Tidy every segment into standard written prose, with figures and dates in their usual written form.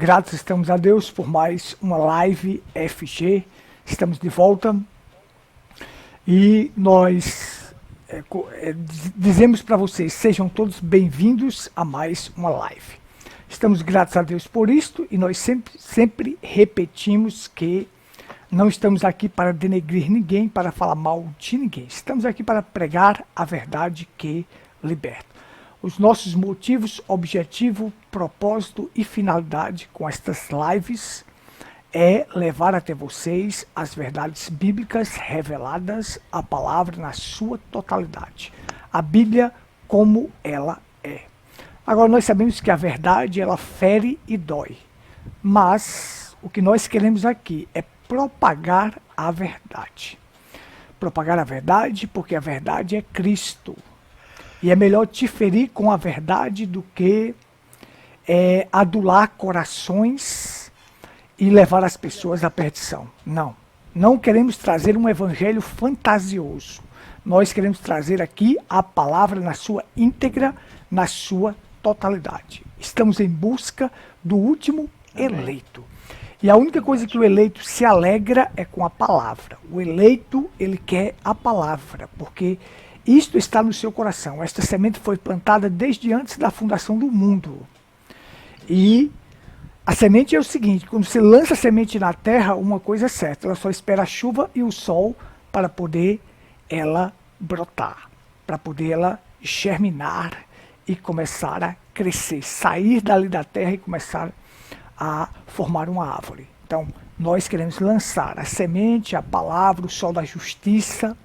Gratos estamos a Deus por mais uma live FG. Estamos de volta e nós dizemos para vocês, sejam todos bem-vindos a mais uma live. Estamos gratos a Deus por isto e nós sempre repetimos que não estamos aqui para denegrir ninguém, para falar mal de ninguém. Estamos aqui para pregar a verdade que liberta. Os nossos motivos, objetivo, propósito e finalidade com estas lives é levar até vocês as verdades bíblicas reveladas, a palavra na sua totalidade. A Bíblia como ela é. Agora nós sabemos que a verdade ela fere e dói, mas o que nós queremos aqui é propagar a verdade. Propagar a verdade porque a verdade é Cristo. E é melhor te ferir com a verdade do que adular corações e levar as pessoas à perdição. Não. Não queremos trazer um evangelho fantasioso. Nós queremos trazer aqui a palavra na sua íntegra, na sua totalidade. Estamos em busca do último eleito. E a única coisa que o eleito se alegra é com a palavra. O eleito, ele quer a palavra, porque isto está no seu coração. Esta semente foi plantada desde antes da fundação do mundo. E a semente é o seguinte, quando você lança a semente na terra, uma coisa é certa, ela só espera a chuva e o sol para poder ela brotar, para poder ela germinar e começar a crescer, sair dali da terra e começar a formar uma árvore. Então, nós queremos lançar a semente, a palavra, o sol da justiça,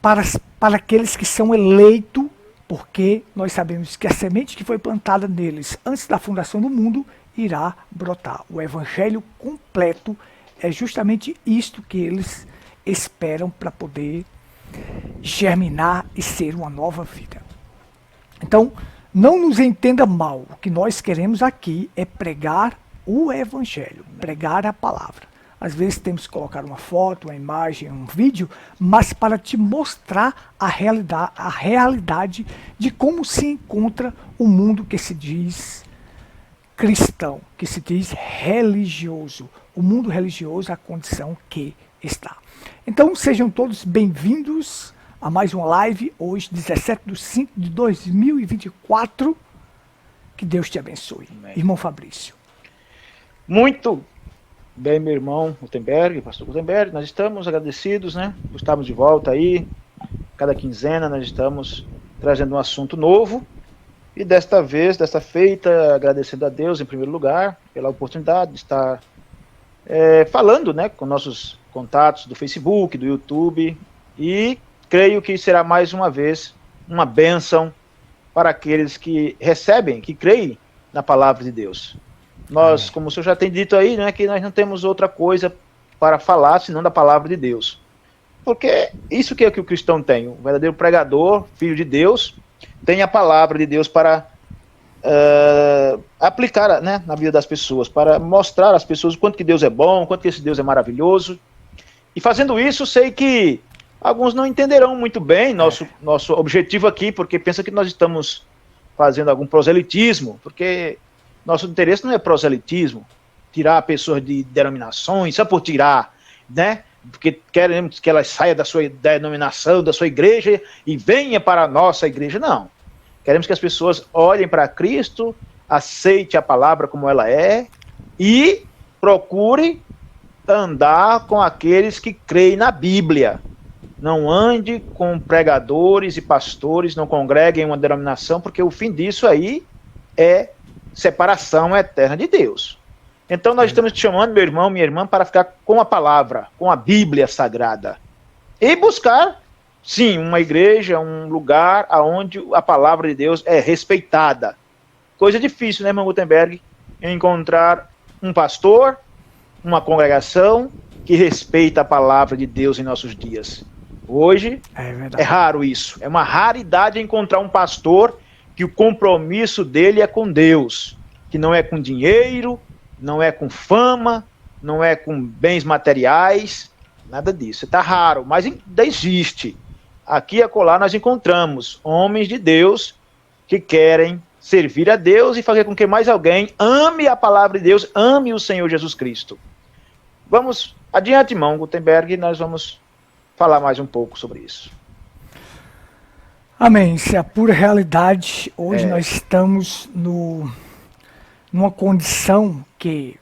para aqueles que são eleitos, porque nós sabemos que a semente que foi plantada neles antes da fundação do mundo irá brotar. O evangelho completo é justamente isto que eles esperam para poder germinar e ser uma nova vida. Então, não nos entenda mal, o que nós queremos aqui é pregar o evangelho, pregar a palavra. Às vezes temos que colocar uma foto, uma imagem, um vídeo, mas para te mostrar a realidade de como se encontra o mundo que se diz cristão, que se diz religioso. O mundo religioso, a condição que está. Então sejam todos bem-vindos a mais uma live, hoje 17/5/2024. Que Deus te abençoe. Amém. Irmão Fabrício. Muito bem, meu irmão Gutenberg, pastor Gutenberg, nós estamos agradecidos, né, por estarmos de volta aí. Cada quinzena nós estamos trazendo um assunto novo. E desta feita, agradecendo a Deus em primeiro lugar, pela oportunidade de estar falando, né, com nossos contatos do Facebook, do YouTube. E creio que será mais uma vez uma bênção para aqueles que recebem, que creem na palavra de Deus. Nós, como o senhor já tem dito aí, né, que nós não temos outra coisa para falar senão da palavra de Deus. Porque isso que é que o cristão tem, o verdadeiro pregador, filho de Deus, tem a palavra de Deus para aplicar, né, na vida das pessoas, para mostrar às pessoas o quanto que Deus é bom, o quanto que esse Deus é maravilhoso. E fazendo isso, sei que alguns não entenderão muito bem nosso objetivo aqui, porque pensam que nós estamos fazendo algum proselitismo, porque nosso interesse não é proselitismo, tirar pessoas de denominações, só por tirar, né? Porque queremos que elas saiam da sua denominação, da sua igreja e venha para a nossa igreja. Não. Queremos que as pessoas olhem para Cristo, aceite a palavra como ela é e procure andar com aqueles que creem na Bíblia. Não ande com pregadores e pastores, não congregue em uma denominação, porque o fim disso aí é separação eterna de Deus. Então nós estamos te chamando, meu irmão, minha irmã, para ficar com a palavra, com a Bíblia Sagrada. E buscar, sim, uma igreja, um lugar onde a palavra de Deus é respeitada. Coisa difícil, né, irmão Gutenberg? Encontrar um pastor, uma congregação que respeita a palavra de Deus em nossos dias. Hoje é raro isso. É uma raridade encontrar um pastor que o compromisso dele é com Deus, que não é com dinheiro, não é com fama, não é com bens materiais, nada disso. Está raro, mas ainda existe. Aqui e acolá nós encontramos homens de Deus que querem servir a Deus e fazer com que mais alguém ame a palavra de Deus, ame o Senhor Jesus Cristo. Vamos adiante, irmão Gutenberg, nós vamos falar mais um pouco sobre isso. Amém. Isso é a pura realidade. Hoje nós estamos numa condição que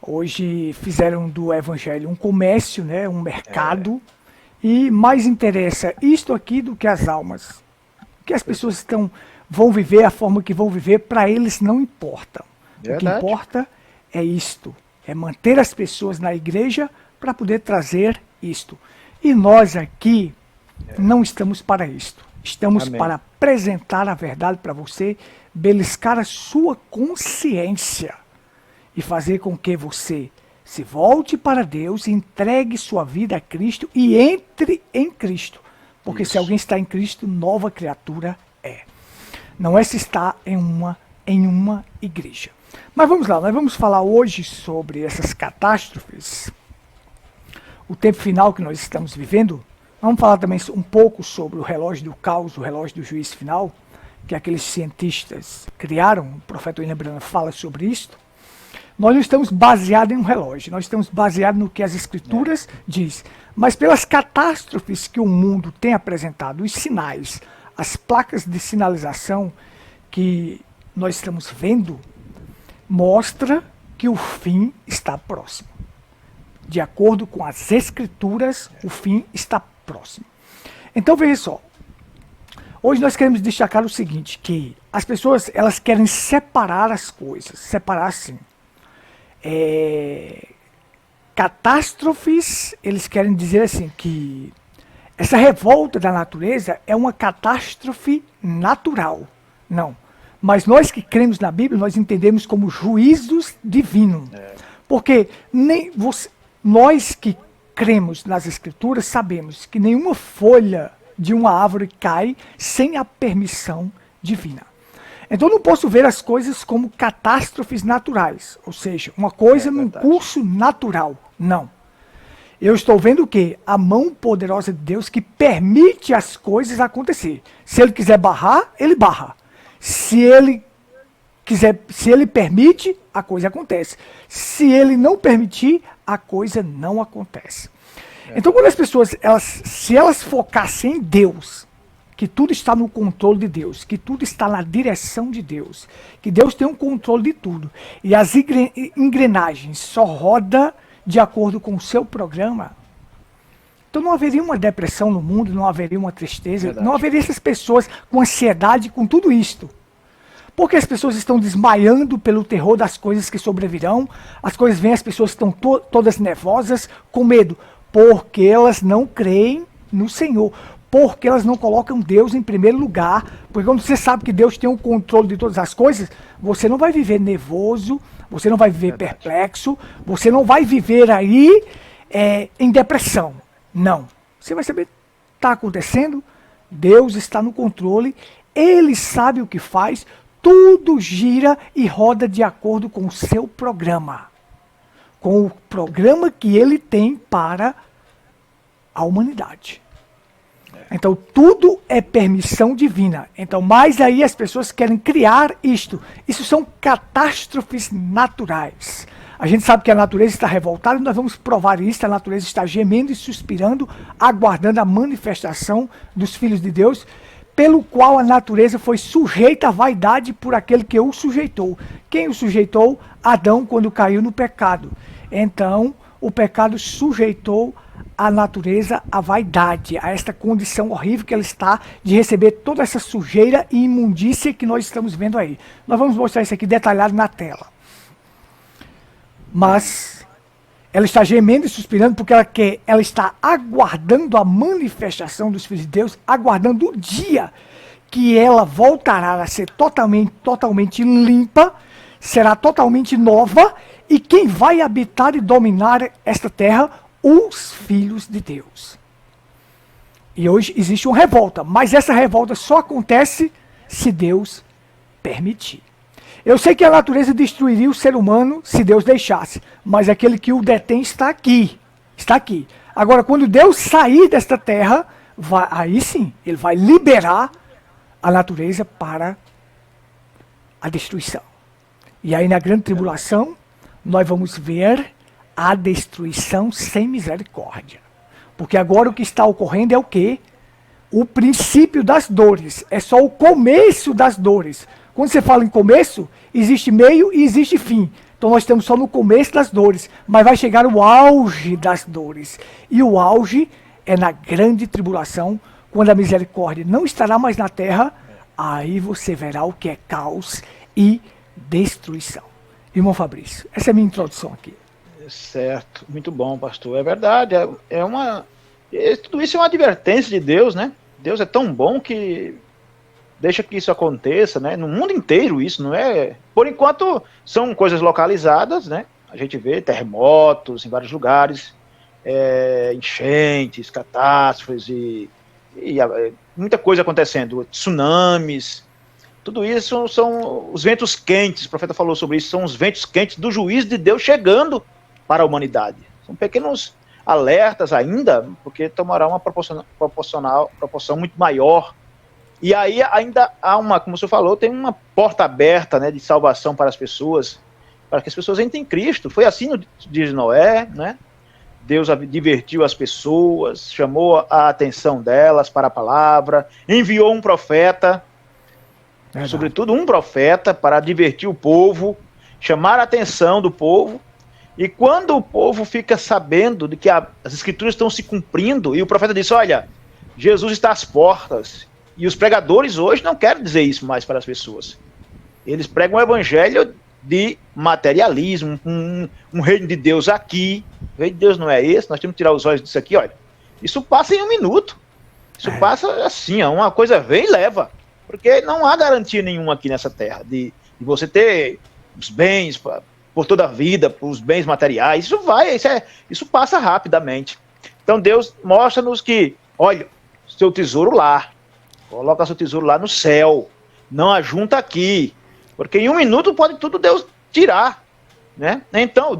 hoje fizeram do evangelho um comércio, né, um mercado, e mais interessa isto aqui do que as almas. O que as pessoas vão viver, a forma que vão viver, para eles não importa. O que importa é isto, é manter as pessoas na igreja para poder trazer isto. E nós aqui não estamos para isto. Estamos para apresentar a verdade para você, beliscar a sua consciência e fazer com que você se volte para Deus, entregue sua vida a Cristo e entre em Cristo. Porque se alguém está em Cristo, nova criatura é. Não é se está em uma igreja. Mas vamos lá, nós vamos falar hoje sobre essas catástrofes, o tempo final que nós estamos vivendo. Vamos falar também um pouco sobre o relógio do caos, o relógio do juízo final, que aqueles cientistas criaram. O profeta William Branham fala sobre isso. Nós não estamos baseados em um relógio, nós estamos baseados no que as escrituras diz. Mas pelas catástrofes que o mundo tem apresentado, os sinais, as placas de sinalização que nós estamos vendo, mostra que o fim está próximo. De acordo com as escrituras, o fim está próximo. Então veja só, hoje nós queremos destacar o seguinte, que as pessoas elas querem separar as coisas, separar assim. Catástrofes, eles querem dizer assim, que essa revolta da natureza é uma catástrofe natural. Não. Mas nós que cremos na Bíblia, nós entendemos como juízos divinos. Porque nós que cremos nas Escrituras sabemos que nenhuma folha de uma árvore cai sem a permissão divina. Então eu não posso ver as coisas como catástrofes naturais, ou seja, uma coisa num curso natural. Não. Eu estou vendo o quê? A mão poderosa de Deus que permite as coisas acontecer. Se ele quiser barrar, ele barra. Se ele permite, a coisa acontece. Se ele não permitir, a coisa não acontece. Então quando as pessoas, se elas focassem em Deus, que tudo está no controle de Deus, que tudo está na direção de Deus, que Deus tem um controle de tudo, e as engrenagens só rodam de acordo com o seu programa, então não haveria uma depressão no mundo, não haveria uma tristeza, não haveria essas pessoas com ansiedade, com tudo isto. Porque as pessoas estão desmaiando pelo terror das coisas que sobrevirão, as coisas vêm, as pessoas estão todas nervosas, com medo, porque elas não creem no Senhor, porque elas não colocam Deus em primeiro lugar, porque quando você sabe que Deus tem o controle de todas as coisas, você não vai viver nervoso, você não vai viver perplexo, você não vai viver aí em depressão. Não. Você vai saber, está acontecendo, Deus está no controle, Ele sabe o que faz, tudo gira e roda de acordo com o seu programa. Com o programa que Ele tem para a humanidade. Então tudo é permissão divina. Então, mas aí as pessoas querem criar isto. Isso são catástrofes naturais. A gente sabe que a natureza está revoltada e nós vamos provar isso. A natureza está gemendo e suspirando, aguardando a manifestação dos filhos de Deus, pelo qual a natureza foi sujeita à vaidade por aquele que o sujeitou. Quem o sujeitou? Adão, quando caiu no pecado. Então, o pecado sujeitou a natureza à vaidade, a esta condição horrível que ela está de receber toda essa sujeira e imundícia que nós estamos vendo aí. Nós vamos mostrar isso aqui detalhado na tela. Mas ela está gemendo e suspirando porque ela está aguardando a manifestação dos filhos de Deus, aguardando o dia que ela voltará a ser totalmente limpa, será totalmente nova, e quem vai habitar e dominar esta terra? Os filhos de Deus. E hoje existe uma revolta, mas essa revolta só acontece se Deus permitir. Eu sei que a natureza destruiria o ser humano se Deus deixasse, mas aquele que o detém está aqui. Está aqui. Agora, quando Deus sair desta terra, aí sim, ele vai liberar a natureza para a destruição. E aí na grande tribulação, nós vamos ver a destruição sem misericórdia. Porque agora o que está ocorrendo é o quê? O princípio das dores. É só o começo das dores. Quando você fala em começo, existe meio e existe fim. Então nós estamos só no começo das dores. Mas vai chegar o auge das dores. E o auge é na grande tribulação, quando a misericórdia não estará mais na terra, aí você verá o que é caos e destruição. Irmão Fabrício, essa é a minha introdução aqui. Certo, muito bom, pastor. É verdade, tudo isso é uma advertência de Deus, né? Deus é tão bom que deixa que isso aconteça, né? No mundo inteiro isso, não é... Por enquanto, são coisas localizadas, né? A gente vê terremotos em vários lugares, enchentes, catástrofes e muita coisa acontecendo, tsunamis. Tudo isso são os ventos quentes, o profeta falou sobre isso, são os ventos quentes do juízo de Deus chegando para a humanidade. São pequenos alertas ainda, porque tomará uma proporção muito maior. E aí ainda há como o senhor falou, tem uma porta aberta, né, de salvação para as pessoas, para que as pessoas entrem em Cristo. Foi assim no dia de Noé, né? Deus divertiu as pessoas, chamou a atenção delas para a palavra, enviou um profeta, sobretudo um profeta, para divertir o povo, chamar a atenção do povo. E quando o povo fica sabendo de que as escrituras estão se cumprindo, e o profeta disse, olha, Jesus está às portas. E os pregadores hoje não querem dizer isso mais para as pessoas. Eles pregam o evangelho de materialismo, um reino de Deus aqui. O reino de Deus não é esse, nós temos que tirar os olhos disso aqui, olha. Isso passa em um minuto. Isso passa assim, ó, uma coisa vem e leva. Porque não há garantia nenhuma aqui nessa terra de você ter os bens por toda a vida, os bens materiais. Isso passa rapidamente. Então Deus mostra-nos que, olha, seu tesouro lá. Coloca seu tesouro lá no céu. Não ajunta aqui. Porque em um minuto pode tudo Deus tirar. Né? Então,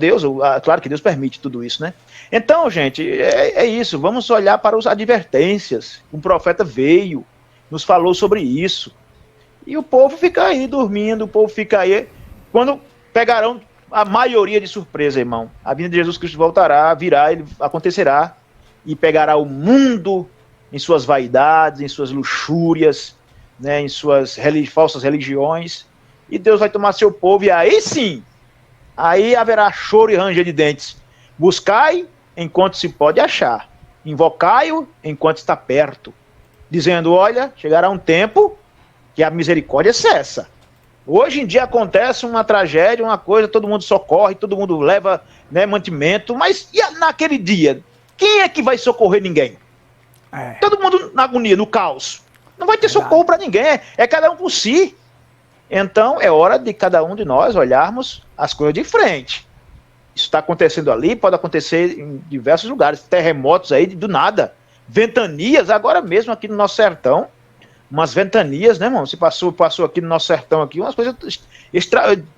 claro que Deus permite tudo isso, né? Então, gente, é isso. Vamos olhar para as advertências. Um profeta veio, nos falou sobre isso. E o povo fica aí dormindo, o povo fica aí. Quando pegarão a maioria de surpresa, irmão. A vinda de Jesus Cristo virá, ele acontecerá. E pegará o mundo em suas vaidades, em suas luxúrias, né, em suas falsas religiões. E Deus vai tomar seu povo, e aí sim, aí haverá choro e ranger de dentes. Buscai enquanto se pode achar. Invocai-o enquanto está perto. Dizendo, olha, chegará um tempo que a misericórdia cessa. Hoje em dia acontece uma tragédia, uma coisa, todo mundo socorre, todo mundo leva, né, mantimento, mas e naquele dia? Quem é que vai socorrer ninguém? Todo mundo na agonia, no caos. Não vai ter socorro para ninguém, é cada um por si. Então é hora de cada um de nós olharmos as coisas de frente. Isso está acontecendo ali, pode acontecer em diversos lugares, terremotos aí do nada, ventanias, agora mesmo aqui no nosso sertão, umas ventanias, né, irmão? Se passou aqui no nosso sertão aqui, umas coisas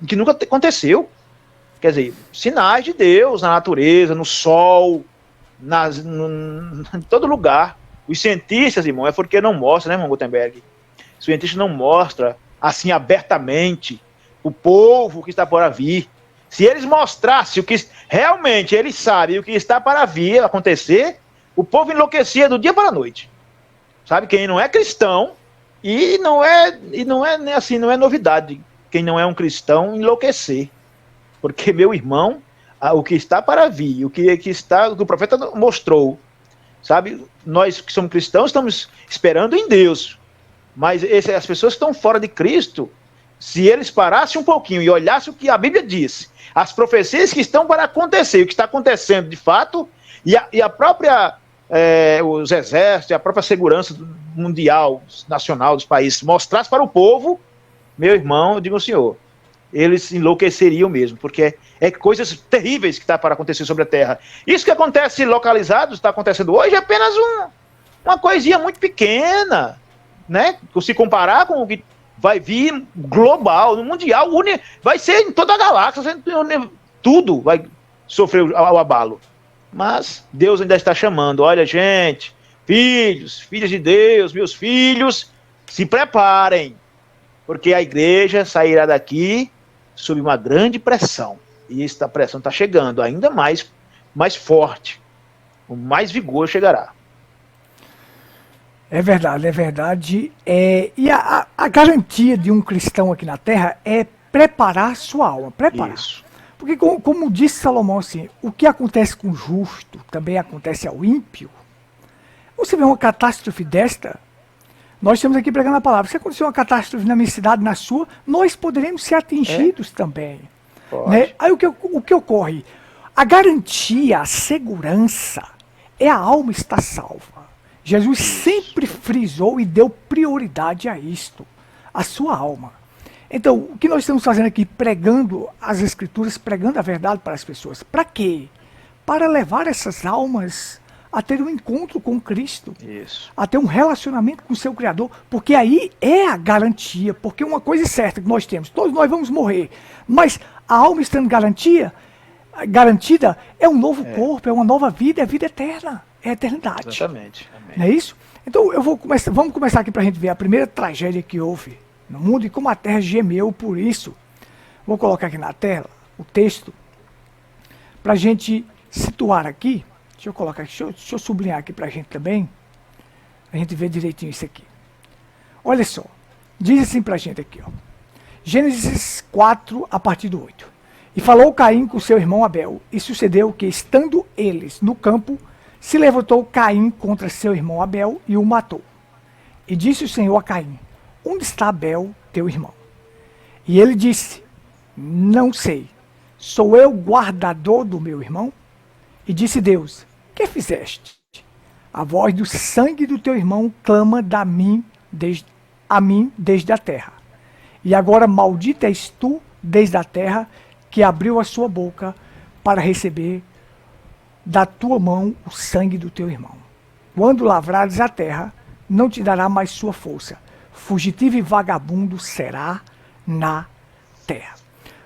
que nunca aconteceu. Quer dizer, sinais de Deus na natureza, no sol, em todo lugar. Os cientistas, irmão, é porque não mostra, né, irmão Gutenberg? Os cientistas não mostram assim abertamente o povo que está para vir. Se eles mostrassem o que realmente eles sabem, o que está para vir acontecer, o povo enlouquecia do dia para a noite. Sabe, quem não é cristão, e não é assim, não é novidade, quem não é um cristão enlouquecer. Porque, meu irmão, o que está para vir, o que o profeta mostrou, sabe, nós que somos cristãos estamos esperando em Deus, mas as pessoas que estão fora de Cristo, se eles parassem um pouquinho e olhassem o que a Bíblia diz, as profecias que estão para acontecer, o que está acontecendo de fato, e a própria, os exércitos, a própria segurança mundial, nacional dos países, mostrasse para o povo, meu irmão, eu digo ao senhor, eles enlouqueceriam mesmo, porque é coisas terríveis que está para acontecer sobre a Terra. Isso que acontece localizado, está acontecendo hoje, é apenas uma coisinha muito pequena, né? Se comparar com o que vai vir global, no mundial, vai ser em toda a galáxia, tudo vai sofrer o abalo. Mas Deus ainda está chamando, olha, gente, filhos de Deus, meus filhos, se preparem, Porque a igreja sairá daqui sob uma grande pressão. E esta pressão está chegando ainda mais forte. Com mais vigor chegará. É verdade, é verdade. E a garantia de um cristão aqui na Terra é preparar sua alma, preparar. Isso. Porque como disse Salomão, assim, o que acontece com o justo também acontece ao ímpio. Você vê uma catástrofe desta, nós estamos aqui pregando a palavra. Se acontecer uma catástrofe na minha cidade, na sua, nós poderemos ser atingidos também. Né? Aí o que ocorre? A garantia, a segurança, é a alma estar salva. Jesus sempre frisou e deu prioridade a isto, a sua alma. Então, o que nós estamos fazendo aqui, pregando as Escrituras, pregando a verdade para as pessoas. Para quê? Para levar essas almas a ter um encontro com Cristo. Isso. A ter um relacionamento com o seu Criador. Porque aí é a garantia. Porque uma coisa é certa que nós temos, todos nós vamos morrer. Mas a alma estando garantida, é um novo corpo, é uma nova vida, é vida eterna. É a eternidade. Exatamente. Amém. Não é isso? Então vamos começar aqui para a gente ver a primeira tragédia que houve no mundo e como a terra gemeu por isso. Vou colocar aqui na tela o texto para a gente situar aqui. Deixa eu colocar aqui, deixa eu sublinhar aqui para a gente também. A gente ver direitinho isso aqui. Olha só, diz assim para a gente aqui, ó. Gênesis 4, a partir do 8. E falou Caim com seu irmão Abel, e sucedeu que, estando eles no campo, se levantou Caim contra seu irmão Abel e o matou. E disse o Senhor a Caim, onde está Abel, teu irmão? E ele disse, não sei, sou eu guardador do meu irmão? E disse Deus, que fizeste? A voz do sangue do teu irmão clama a mim desde a terra. E agora maldita és tu desde a terra, que abriu a sua boca para receber da tua mão o sangue do teu irmão. Quando lavrares a terra, não te dará mais sua força. Fugitivo e vagabundo será na terra.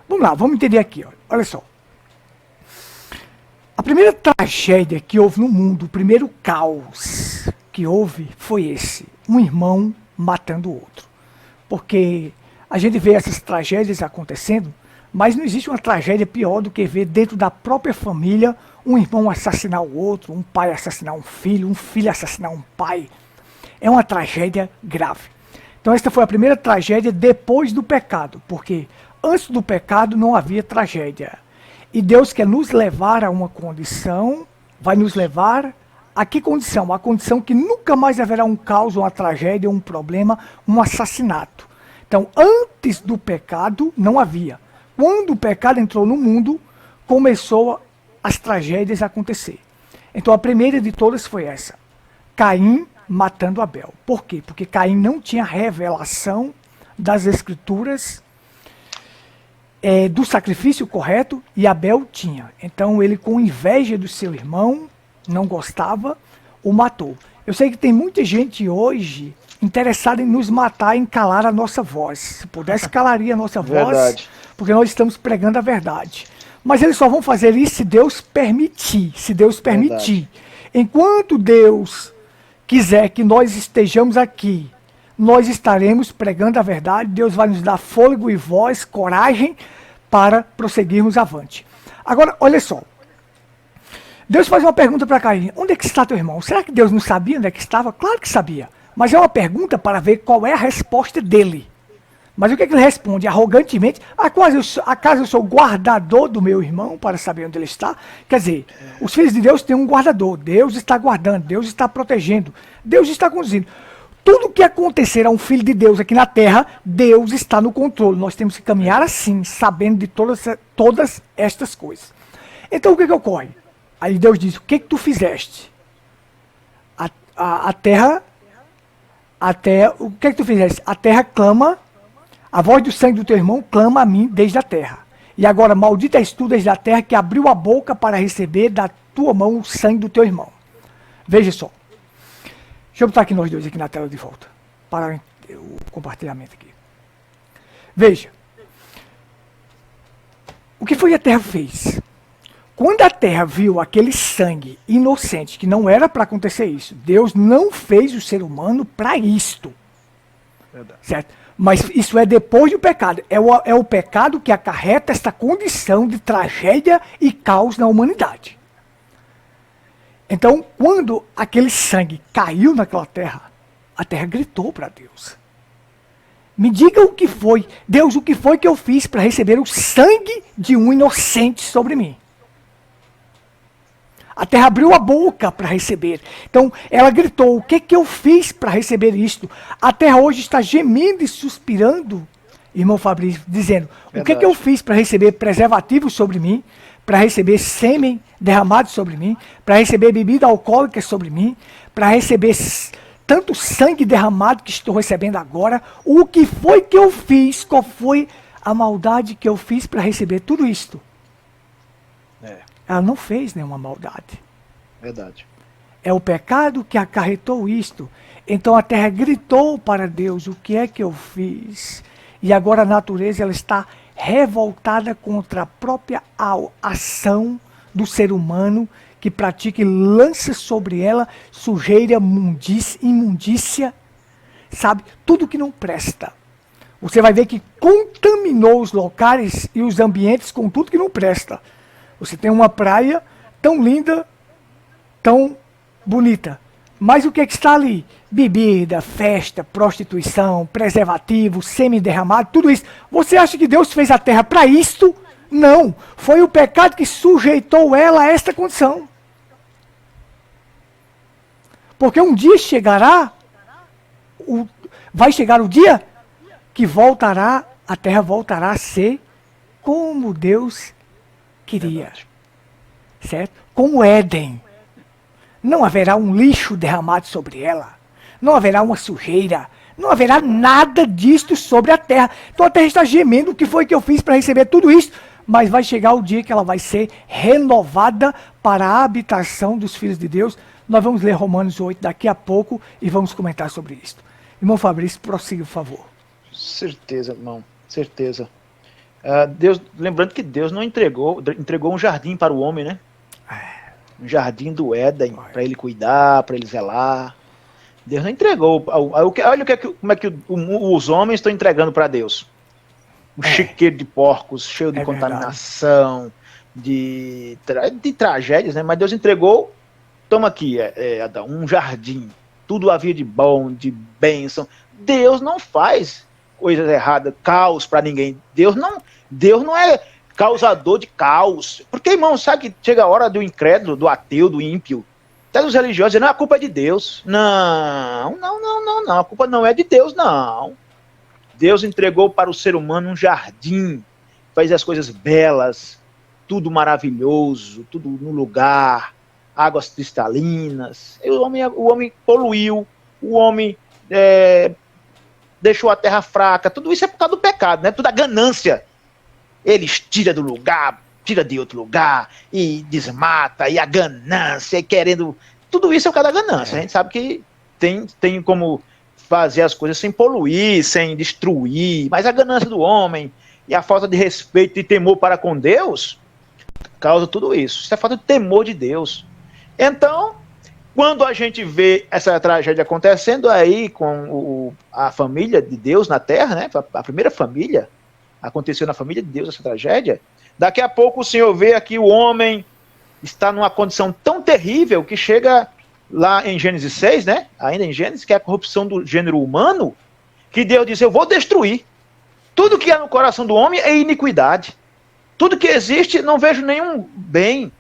Vamos lá, vamos entender aqui. Olha só. A primeira tragédia que houve no mundo, o primeiro caos que houve foi esse. Um irmão matando o outro. Porque a gente vê essas tragédias acontecendo, mas não existe uma tragédia pior do que ver dentro da própria família um irmão assassinar o outro, um pai assassinar um filho assassinar um pai. É uma tragédia grave. Então esta foi a primeira tragédia depois do pecado, porque antes do pecado não havia tragédia. E Deus quer nos levar a uma condição, vai nos levar a que condição? A condição que nunca mais haverá um caos, uma tragédia, um problema, um assassinato. Então antes do pecado não havia. Quando o pecado entrou no mundo, começou as tragédias a acontecer. Então a primeira de todas foi essa. Caim matando Abel. Por quê? Porque Caim não tinha revelação das Escrituras do sacrifício correto e Abel tinha. Então ele, com inveja do seu irmão, não gostava, o matou. Eu sei que tem muita gente hoje interessada em nos matar, em calar a nossa voz. Se pudesse, calaria a nossa voz, porque nós estamos pregando a verdade. Mas eles só vão fazer isso se Deus permitir. Se Deus permitir. Enquanto Deus quiser que nós estejamos aqui, nós estaremos pregando a verdade. Deus vai nos dar fôlego e voz, coragem para prosseguirmos avante. Agora, olha só. Deus faz uma pergunta para Caim. Onde é que está teu irmão? Será que Deus não sabia onde é que estava? Claro que sabia. Mas é uma pergunta para ver qual é a resposta dele. Mas o que é que ele responde? Arrogantemente, acaso eu sou guardador do meu irmão para saber onde ele está? Quer dizer, os filhos de Deus têm um guardador. Deus está guardando, Deus está protegendo, Deus está conduzindo. Tudo que acontecer a um filho de Deus aqui na terra, Deus está no controle. Nós temos que caminhar assim, sabendo de todas estas coisas. Então o que ocorre? Aí Deus diz, o que tu fizeste? A terra, o que tu fizeste? A terra clama, a voz do sangue do teu irmão clama a mim desde a terra. E agora, maldita és tu desde a terra que abriu a boca para receber da tua mão o sangue do teu irmão. Veja só. Deixa eu botar aqui nós dois aqui na tela de volta. Para o compartilhamento aqui. Veja. O que foi que a terra fez? Quando a terra viu aquele sangue inocente, que não era para acontecer isso, Deus não fez o ser humano para isto. Verdade. Certo? Mas isso é depois do pecado. É o pecado que acarreta esta condição de tragédia e caos na humanidade. Então, quando aquele sangue caiu naquela terra, a terra gritou para Deus. Me diga o que foi. Deus, o que foi que eu fiz para receber o sangue de um inocente sobre mim? A terra abriu a boca para receber. Então, ela gritou, o que eu fiz para receber isto? A terra hoje está gemendo e suspirando, irmão Fabrício, dizendo, o que eu fiz para receber preservativo sobre mim? Para receber sêmen derramado sobre mim? Para receber bebida alcoólica sobre mim? Para receber tanto sangue derramado que estou recebendo agora? O que foi que eu fiz? Qual foi a maldade que eu fiz para receber tudo isto? Ela não fez nenhuma maldade. Verdade. É o pecado que acarretou isto. Então a terra gritou para Deus, o que é que eu fiz? E agora a natureza ela está revoltada contra a própria ação do ser humano que pratica e lança sobre ela sujeira, imundícia, sabe? Tudo que não presta. Você vai ver que contaminou os locais e os ambientes com tudo que não presta. Você tem uma praia tão linda, tão bonita. Mas o que está ali? Bebida, festa, prostituição, preservativo, semi-derramado, tudo isso. Você acha que Deus fez a terra para isto? Não. Foi o pecado que sujeitou ela a esta condição. Porque um dia chegará, vai chegar o dia que a terra voltará a ser como Deus queria, certo? Como Éden. Não haverá um lixo derramado sobre ela. Não haverá uma sujeira. Não haverá nada disto sobre a terra. Então a terra está gemendo. O que foi que eu fiz para receber tudo isso? Mas vai chegar o dia que ela vai ser renovada para a habitação dos filhos de Deus. Nós vamos ler Romanos 8 daqui a pouco e vamos comentar sobre isso. Irmão Fabrício, prossiga, por favor. Certeza, irmão. Certeza. Deus, lembrando que Deus não entregou um jardim para o homem, né? Um jardim do Éden, para ele cuidar, para ele zelar. Deus não entregou. Olha como é que os homens estão entregando para Deus. Um chiqueiro de porcos, cheio de contaminação, de tragédias, né? Mas Deus entregou, toma aqui, Adão, um jardim. Tudo havia de bom, de bênção. Deus não faz coisas erradas, caos para ninguém. Deus não é causador de caos. Porque, irmão, sabe que chega a hora do incrédulo, do ateu, do ímpio, até dos religiosos, dizendo, a culpa é de Deus. Não. A culpa não é de Deus, não. Deus entregou para o ser humano um jardim, fez as coisas belas, tudo maravilhoso, tudo no lugar, águas cristalinas. E o homem poluiu, o homem deixou a terra fraca. Tudo isso é por causa do pecado, né? Tudo a ganância. Eles tiram do lugar, tira de outro lugar, e desmata, e a ganância, e querendo... Tudo isso é por causa da ganância. A gente sabe que tem como fazer as coisas sem poluir, sem destruir, mas a ganância do homem e a falta de respeito e temor para com Deus causa tudo isso. Isso é falta de temor de Deus. Então, quando a gente vê essa tragédia acontecendo aí com a família de Deus na Terra, né? A primeira família, aconteceu na família de Deus essa tragédia, daqui a pouco o Senhor vê aqui o homem está numa condição tão terrível que chega lá em Gênesis 6, né? Ainda em Gênesis, que é a corrupção do gênero humano, que Deus diz, eu vou destruir. Tudo que há no coração do homem é iniquidade. Tudo que existe, não vejo nenhum bem.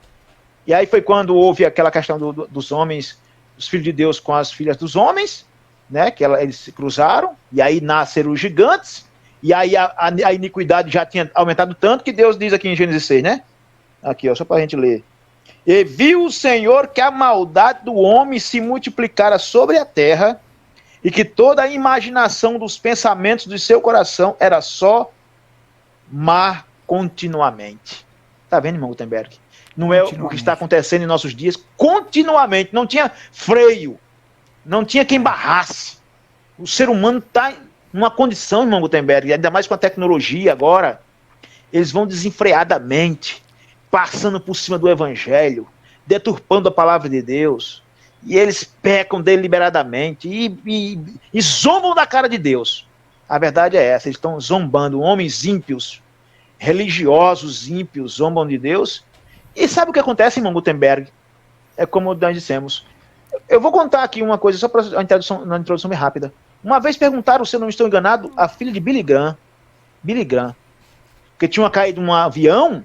E aí foi quando houve aquela questão dos homens, os filhos de Deus com as filhas dos homens, né? Que eles se cruzaram, e aí nasceram os gigantes, e aí a iniquidade já tinha aumentado tanto que Deus diz aqui em Gênesis 6, né? Aqui, ó, só para a gente ler. E viu o Senhor que a maldade do homem se multiplicara sobre a terra, e que toda a imaginação dos pensamentos do seu coração era só má continuamente. Tá vendo, irmão Gutenberg? Não é o que está acontecendo em nossos dias, continuamente, não tinha freio, não tinha quem barrasse. O ser humano está numa condição, irmão Gutenberg, ainda mais com a tecnologia agora, eles vão desenfreadamente, passando por cima do evangelho, deturpando a palavra de Deus, e eles pecam deliberadamente e zombam da cara de Deus. A verdade é essa, eles estão zombando, homens ímpios, religiosos ímpios, zombam de Deus. E sabe o que acontece, irmão Gutenberg? É como nós dissemos. Eu vou contar aqui uma coisa, só para uma introdução bem rápida. Uma vez perguntaram, se eu não estou enganado, a filha de Billy Graham, porque tinha caído um avião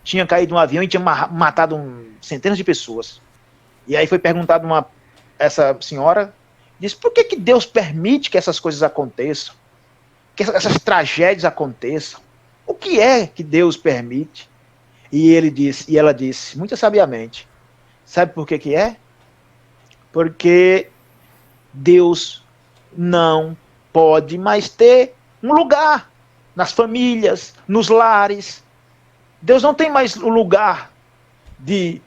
e tinha matado centenas de pessoas. E aí foi perguntado essa senhora, disse, por que Deus permite que essas coisas aconteçam? Que essas tragédias aconteçam? O que é que Deus permite? E ela disse, muito sabiamente, sabe por que é? Porque Deus não pode mais ter um lugar nas famílias, nos lares. Deus não tem mais o lugar de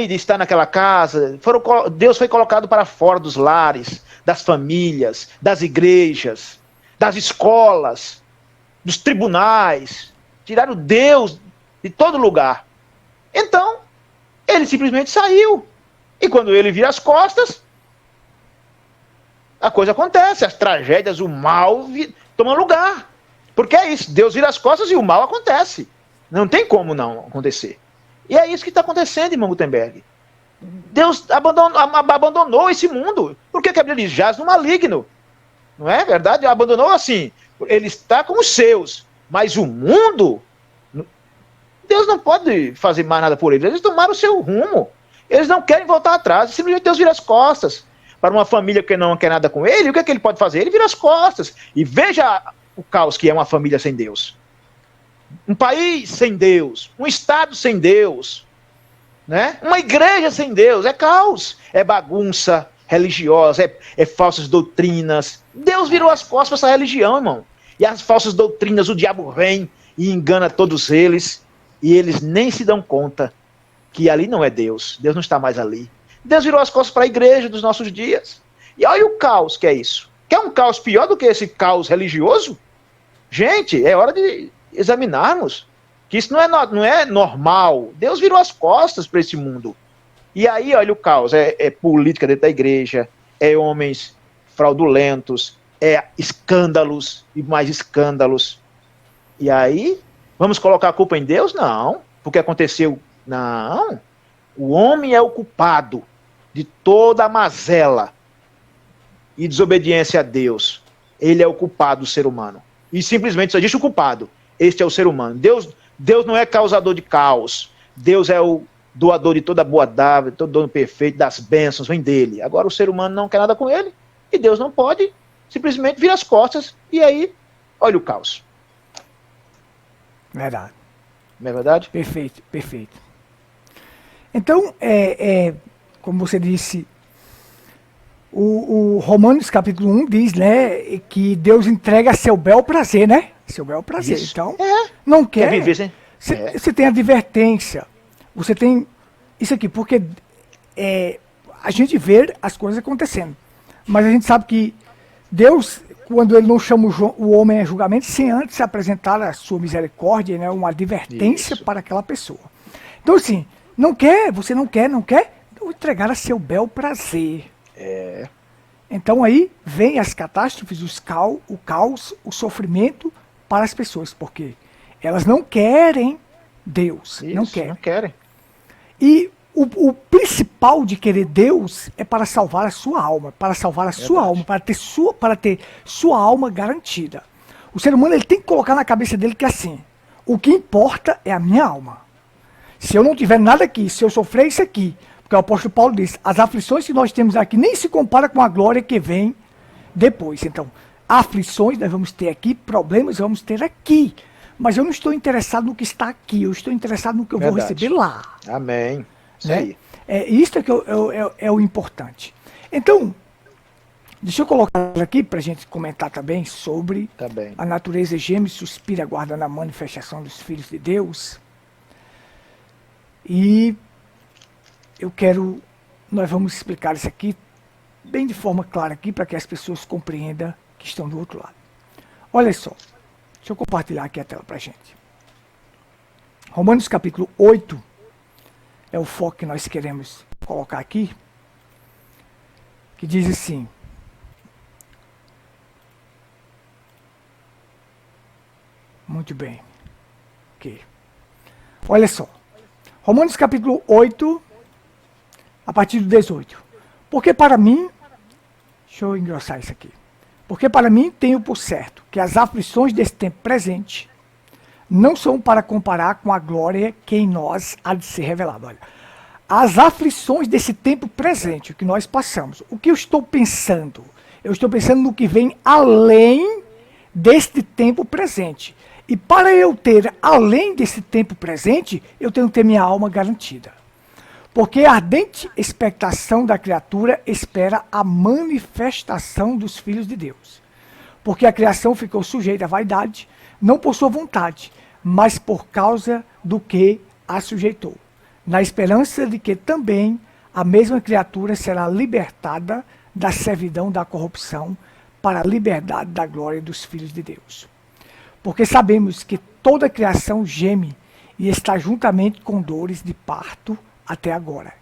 estar naquela casa. Deus foi colocado para fora dos lares, das famílias, das igrejas, das escolas, dos tribunais. Tiraram Deus de todo lugar. Então, ele simplesmente saiu. E quando ele vira as costas, a coisa acontece, as tragédias, o mal tomam lugar. Porque é isso, Deus vira as costas e o mal acontece. Não tem como não acontecer. E é isso que está acontecendo, irmão Gutenberg. Deus abandonou esse mundo. Por que a Bíblia diz? Jaz no maligno. Não é verdade? Abandonou assim. Ele está com os seus. Mas o mundo, Deus não pode fazer mais nada por eles. Eles tomaram o seu rumo. Eles não querem voltar atrás. Simplesmente Deus vira as costas. Para uma família que não quer nada com ele, o que é que ele pode fazer? Ele vira as costas. E veja o caos que é uma família sem Deus. Um país sem Deus. Um estado sem Deus. Né? Uma igreja sem Deus. É caos. É bagunça religiosa. É falsas doutrinas. Deus virou as costas para essa religião, irmão. E as falsas doutrinas, o diabo vem e engana todos eles. E eles nem se dão conta que ali não é Deus. Deus não está mais ali. Deus virou as costas para a igreja dos nossos dias. E olha o caos que é isso. Quer um caos pior do que esse caos religioso? Gente, é hora de examinarmos que isso não é normal. Deus virou as costas para esse mundo. E aí, olha o caos. É política dentro da igreja, é homens fraudulentos, é escândalos e mais escândalos. E aí, vamos colocar a culpa em Deus? Não. Porque aconteceu... Não. O homem é o culpado de toda a mazela e desobediência a Deus. Ele é o culpado do ser humano. E simplesmente só existe o culpado. Este é o ser humano. Deus não é causador de caos. Deus é o doador de toda boa dádiva, todo dono perfeito, das bênçãos, vem dele. Agora o ser humano não quer nada com ele. E Deus não pode simplesmente virar as costas. E aí, olha o caos. Verdade. Não é verdade? Perfeito, perfeito. Então, como você disse, o Romanos capítulo 1 diz, né, que Deus entrega seu bel prazer, né? Seu bel prazer. Isso. Então, não quer. Viver sem... Você tem advertência, você tem isso aqui, porque a gente vê as coisas acontecendo. Mas a gente sabe que Deus, quando ele não chama o homem a julgamento, sem antes apresentar a sua misericórdia, né, uma advertência para aquela pessoa. Então, assim, você não quer, então entregar a seu bel prazer. Então aí vem as catástrofes, o caos, o sofrimento para as pessoas, porque elas não querem Deus, Isso, não querem. E o principal de querer Deus é para salvar a sua alma, para ter sua alma garantida. O ser humano ele tem que colocar na cabeça dele que assim, o que importa é a minha alma. Se eu não tiver nada aqui, se eu sofrer isso aqui, porque o apóstolo Paulo diz, as aflições que nós temos aqui nem se compara com a glória que vem depois. Então, aflições nós vamos ter aqui, problemas vamos ter aqui. Mas eu não estou interessado no que está aqui, eu estou interessado no que eu vou receber lá. Amém. Isso né? aí. Isso é que é o importante. Deixa eu colocar aqui para a gente comentar também sobre a natureza geme e suspira aguardando a manifestação dos filhos de Deus. E nós vamos explicar isso aqui bem de forma clara aqui para que as pessoas compreendam que estão do outro lado. Olha só, deixa eu compartilhar aqui a tela para a gente. Romanos capítulo 8 é o foco que nós queremos colocar aqui. que diz assim. Muito bem. Ok. Olha só. Romanos capítulo 8, a partir do 18. Porque para mim, deixa eu engrossar isso aqui. Porque para mim tenho por certo que as aflições desse tempo presente não são para comparar com a glória que em nós há de ser revelada. Olha, as aflições desse tempo presente, o que nós passamos, o que eu estou pensando? Eu estou pensando no que vem além deste tempo presente. E para eu ter além desse tempo presente, eu tenho que ter minha alma garantida. Porque a ardente expectação da criatura espera a manifestação dos filhos de Deus. Porque a criação ficou sujeita à vaidade, não por sua vontade, mas por causa do que a sujeitou. Na esperança de que também a mesma criatura será libertada da servidão da corrupção para a liberdade da glória dos filhos de Deus. Porque sabemos que toda a criação geme e está juntamente com dores de parto até agora.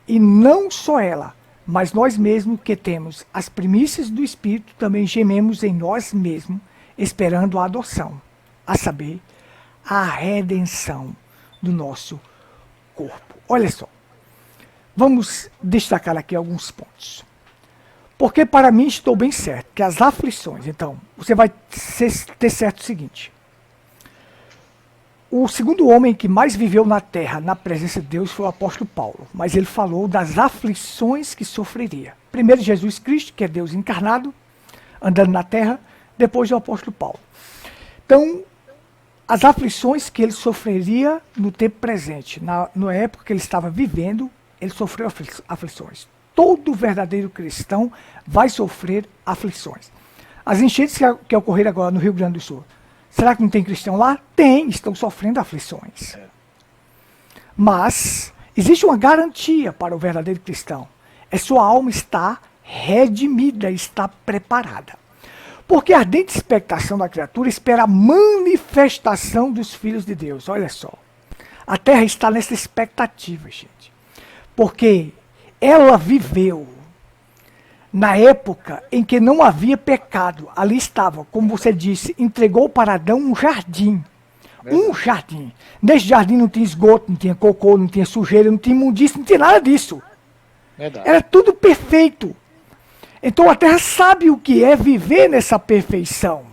E não só ela, mas nós mesmos que temos as primícias do Espírito também gememos em nós mesmos, esperando a adoção, a saber, a redenção do nosso corpo. Olha só, vamos destacar aqui alguns pontos. Porque para mim estou bem certo que as aflições, então, você vai ter certo o seguinte. O segundo homem que mais viveu na terra, na presença de Deus, foi o apóstolo Paulo. Mas ele falou das aflições que sofreria. Primeiro Jesus Cristo, que é Deus encarnado, andando na terra, depois o apóstolo Paulo. Então, as aflições que ele sofreria no tempo presente, na época que ele estava vivendo, ele sofreu aflições. Todo verdadeiro cristão vai sofrer aflições. As enchentes que ocorreram agora no Rio Grande do Sul, será que não tem cristão lá? Tem, estão sofrendo aflições. Mas existe uma garantia para o verdadeiro cristão. É sua alma está redimida, está preparada. Porque a ardente expectação da criatura espera a manifestação dos filhos de Deus. Olha só. A terra está nessa expectativa, gente. Porque ela viveu na época em que não havia pecado. Ali estava, como você disse, entregou para Adão um jardim. Um jardim. Nesse jardim não tinha esgoto, não tinha cocô, não tinha sujeira, não tinha imundícia, não tinha nada disso. Verdade. Era tudo perfeito. Então a terra sabe o que é viver nessa perfeição.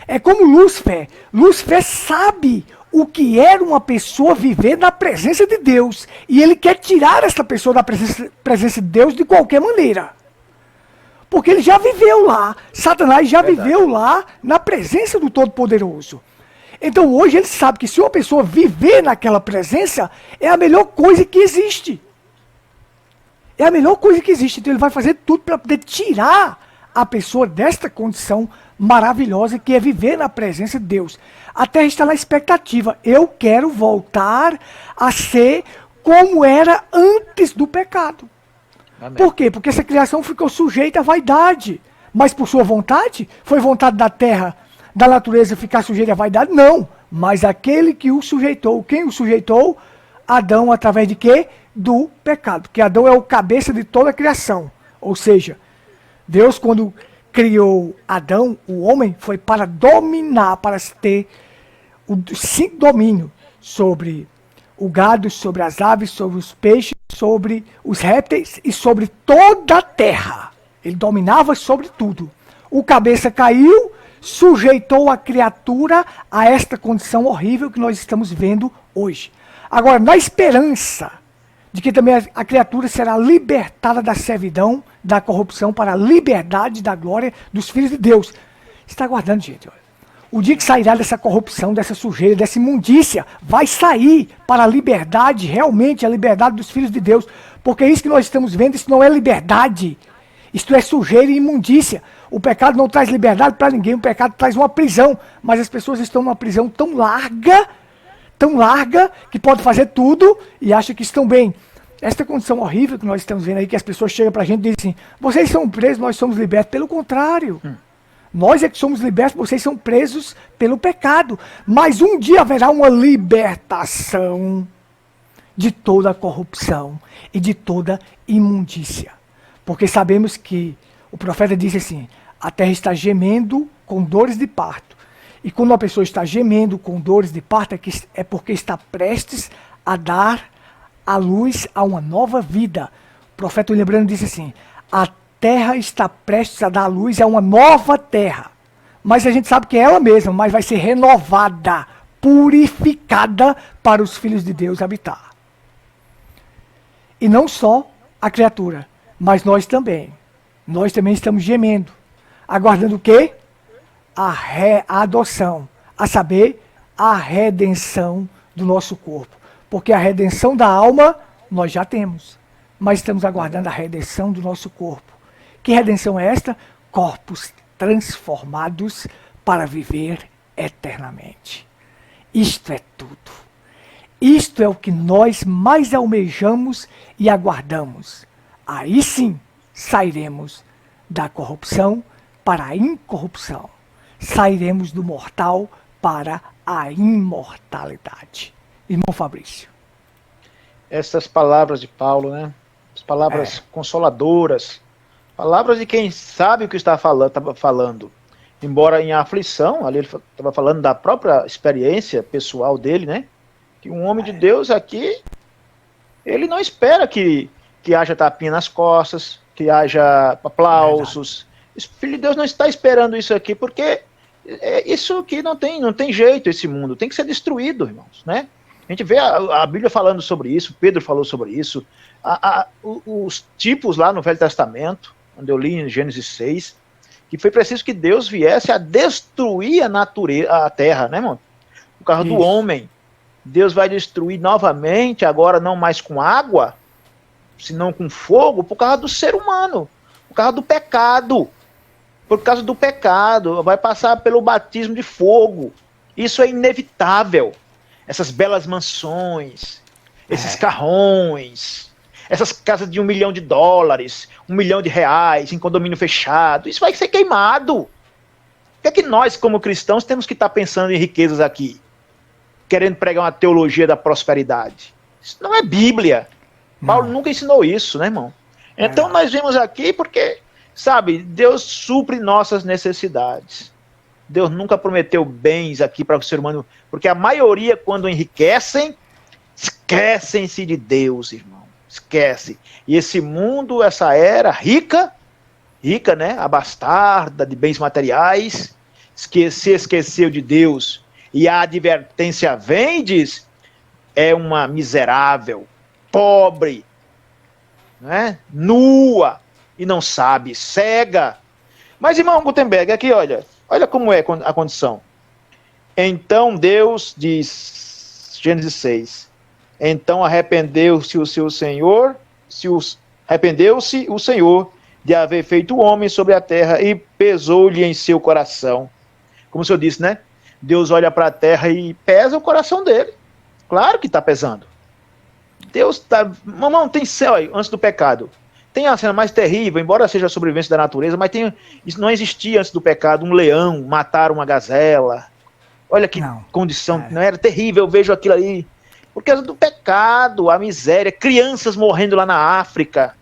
É como Lúcifer. Lúcifer sabe o que era uma pessoa viver na presença de Deus. E ele quer tirar essa pessoa da presença de Deus de qualquer maneira. Porque ele já viveu lá. Satanás já viveu lá na presença do Todo-Poderoso. Então hoje ele sabe que se uma pessoa viver naquela presença, é a melhor coisa que existe. É a melhor coisa que existe. Então ele vai fazer tudo para poder tirar a pessoa desta condição maravilhosa que é viver na presença de Deus. A terra está na expectativa. Eu quero voltar a ser como era antes do pecado. Amém. Por quê? Porque essa criação ficou sujeita à vaidade. Mas por sua vontade? Foi vontade da terra, da natureza ficar sujeita à vaidade? Não. Mas aquele que o sujeitou. Quem o sujeitou? Adão, através de quê? Do pecado. Que Adão é o cabeça de toda a criação. Ou seja, Deus, quando criou Adão, o homem, foi para dominar, para ter o domínio sobre o gado, sobre as aves, sobre os peixes, sobre os répteis e sobre toda a terra. Ele dominava sobre tudo. O cabeça caiu, sujeitou a criatura a esta condição horrível que nós estamos vendo hoje. Agora, na esperança de que também a criatura será libertada da servidão, da corrupção, para a liberdade da glória dos filhos de Deus. Está aguardando, gente. Olha. O dia que sairá dessa corrupção, dessa sujeira, dessa imundícia, vai sair para a liberdade, realmente a liberdade dos filhos de Deus. Porque isso que nós estamos vendo, isso não é liberdade. Isto é sujeira e imundícia. O pecado não traz liberdade para ninguém, o pecado traz uma prisão. Mas as pessoas estão numa prisão tão larga, que pode fazer tudo e acham que estão bem. Esta condição horrível que nós estamos vendo aí, que as pessoas chegam para a gente e dizem assim, vocês são presos, nós somos libertos. Pelo contrário. Nós é que somos libertos, vocês são presos pelo pecado. Mas um dia haverá uma libertação de toda a corrupção e de toda imundícia. Porque sabemos que o profeta disse assim: a terra está gemendo com dores de parto. E quando uma pessoa está gemendo com dores de parto, é porque está prestes a dar a luz a uma nova vida. O profeta lembrando disse assim: a terra está prestes a dar a luz a uma nova terra. Mas a gente sabe que é ela mesma, mas vai ser renovada, purificada para os filhos de Deus habitar. E não só a criatura, mas nós também. Nós também estamos gemendo, aguardando o quê? A adoção, a saber, a redenção do nosso corpo. Porque a redenção da alma nós já temos, mas estamos aguardando a redenção do nosso corpo. Que redenção é esta? Corpos transformados para viver eternamente. Isto é tudo. Isto é o que nós mais almejamos e aguardamos. Aí sim sairemos da corrupção para a incorrupção. Sairemos do mortal para a imortalidade. Irmão Fabrício. Essas palavras de Paulo, né? As palavras consoladoras, palavras de quem sabe o que está falando. Embora em aflição, ali ele estava falando da própria experiência pessoal dele, né? Que um homem de Deus aqui, ele não espera que haja tapinha nas costas, que haja aplausos. O Filho de Deus não está esperando isso aqui, porque isso aqui não tem jeito, esse mundo. Tem que ser destruído, irmãos, né? A gente vê a Bíblia falando sobre isso, Pedro falou sobre isso, os tipos lá no Velho Testamento, onde eu li em Gênesis 6, que foi preciso que Deus viesse a destruir a natureza, a terra, né, irmão? Por causa do homem. Deus vai destruir novamente, agora não mais com água, senão com fogo, por causa do ser humano, por causa do pecado. Por causa do pecado, vai passar pelo batismo de fogo. Isso é inevitável. Essas belas mansões, esses carrões, essas casas de $1 milhão, R$1 milhão em condomínio fechado, isso vai ser queimado. O que é que nós, como cristãos, temos que estar pensando em riquezas aqui? Querendo pregar uma teologia da prosperidade. Isso não é Bíblia. Paulo nunca ensinou isso, né, irmão? Então nós vemos aqui porque, sabe, Deus supre nossas necessidades. Deus nunca prometeu bens aqui para o ser humano, porque a maioria, quando enriquecem, esquecem-se de Deus, irmão. Esquece. E esse mundo, essa era rica, né, abastarda de bens materiais, se esqueceu de Deus. E a advertência vem e diz, é uma miserável, pobre, né, nua, e não sabe, cega. Mas, irmão Gutenberg, aqui, olha como é a condição. Então Deus diz, Gênesis 6, então arrependeu-se o Senhor de haver feito o homem sobre a terra e pesou-lhe em seu coração. Como o senhor disse, né? Deus olha para a terra e pesa o coração dele. Claro que está pesando. Deus está... Mamão, tem céu aí, antes do pecado. Tem a cena mais terrível, embora seja a sobrevivência da natureza, mas isso não existia antes do pecado, um leão matar uma gazela. Olha que condição, não era terrível, eu vejo aquilo aí. Por causa do pecado, a miséria, crianças morrendo lá na África,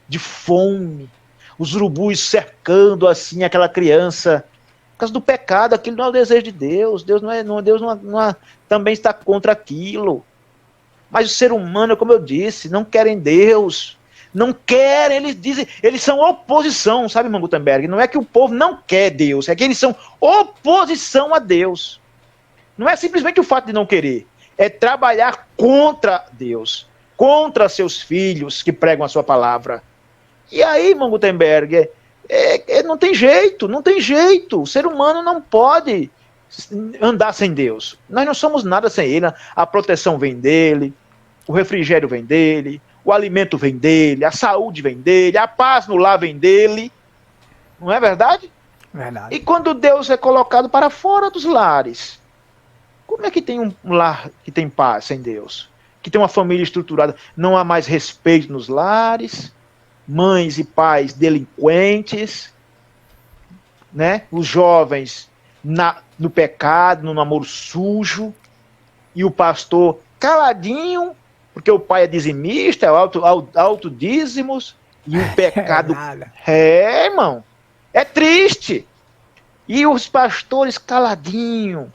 de fome, os urubus cercando assim aquela criança. Por causa do pecado, aquilo não é o desejo de Deus, Deus também está contra aquilo. Mas o ser humano, como eu disse, não querem Deus. Não querem, eles dizem, eles são oposição, sabe, irmão Gutenberg? Não é que o povo não quer Deus, é que eles são oposição a Deus. Não é simplesmente o fato de não querer, é trabalhar contra Deus, contra seus filhos que pregam a sua palavra. E aí, irmão Gutenberg, não tem jeito, não tem jeito. O ser humano não pode andar sem Deus. Nós não somos nada sem Ele. A proteção vem dele, o refrigério vem dele, o alimento vem dele, a saúde vem dele, a paz no lar vem dele. Não é verdade? Verdade. E quando Deus é colocado para fora dos lares, como é que tem um lar que tem paz sem Deus? Que tem uma família estruturada? Não há mais respeito nos lares, mães e pais delinquentes, né? Os jovens no pecado, no namoro sujo, e o pastor caladinho, porque o pai é dizimista, é autodízimos, E o pecado... nada. Irmão. É triste. E os pastores caladinho.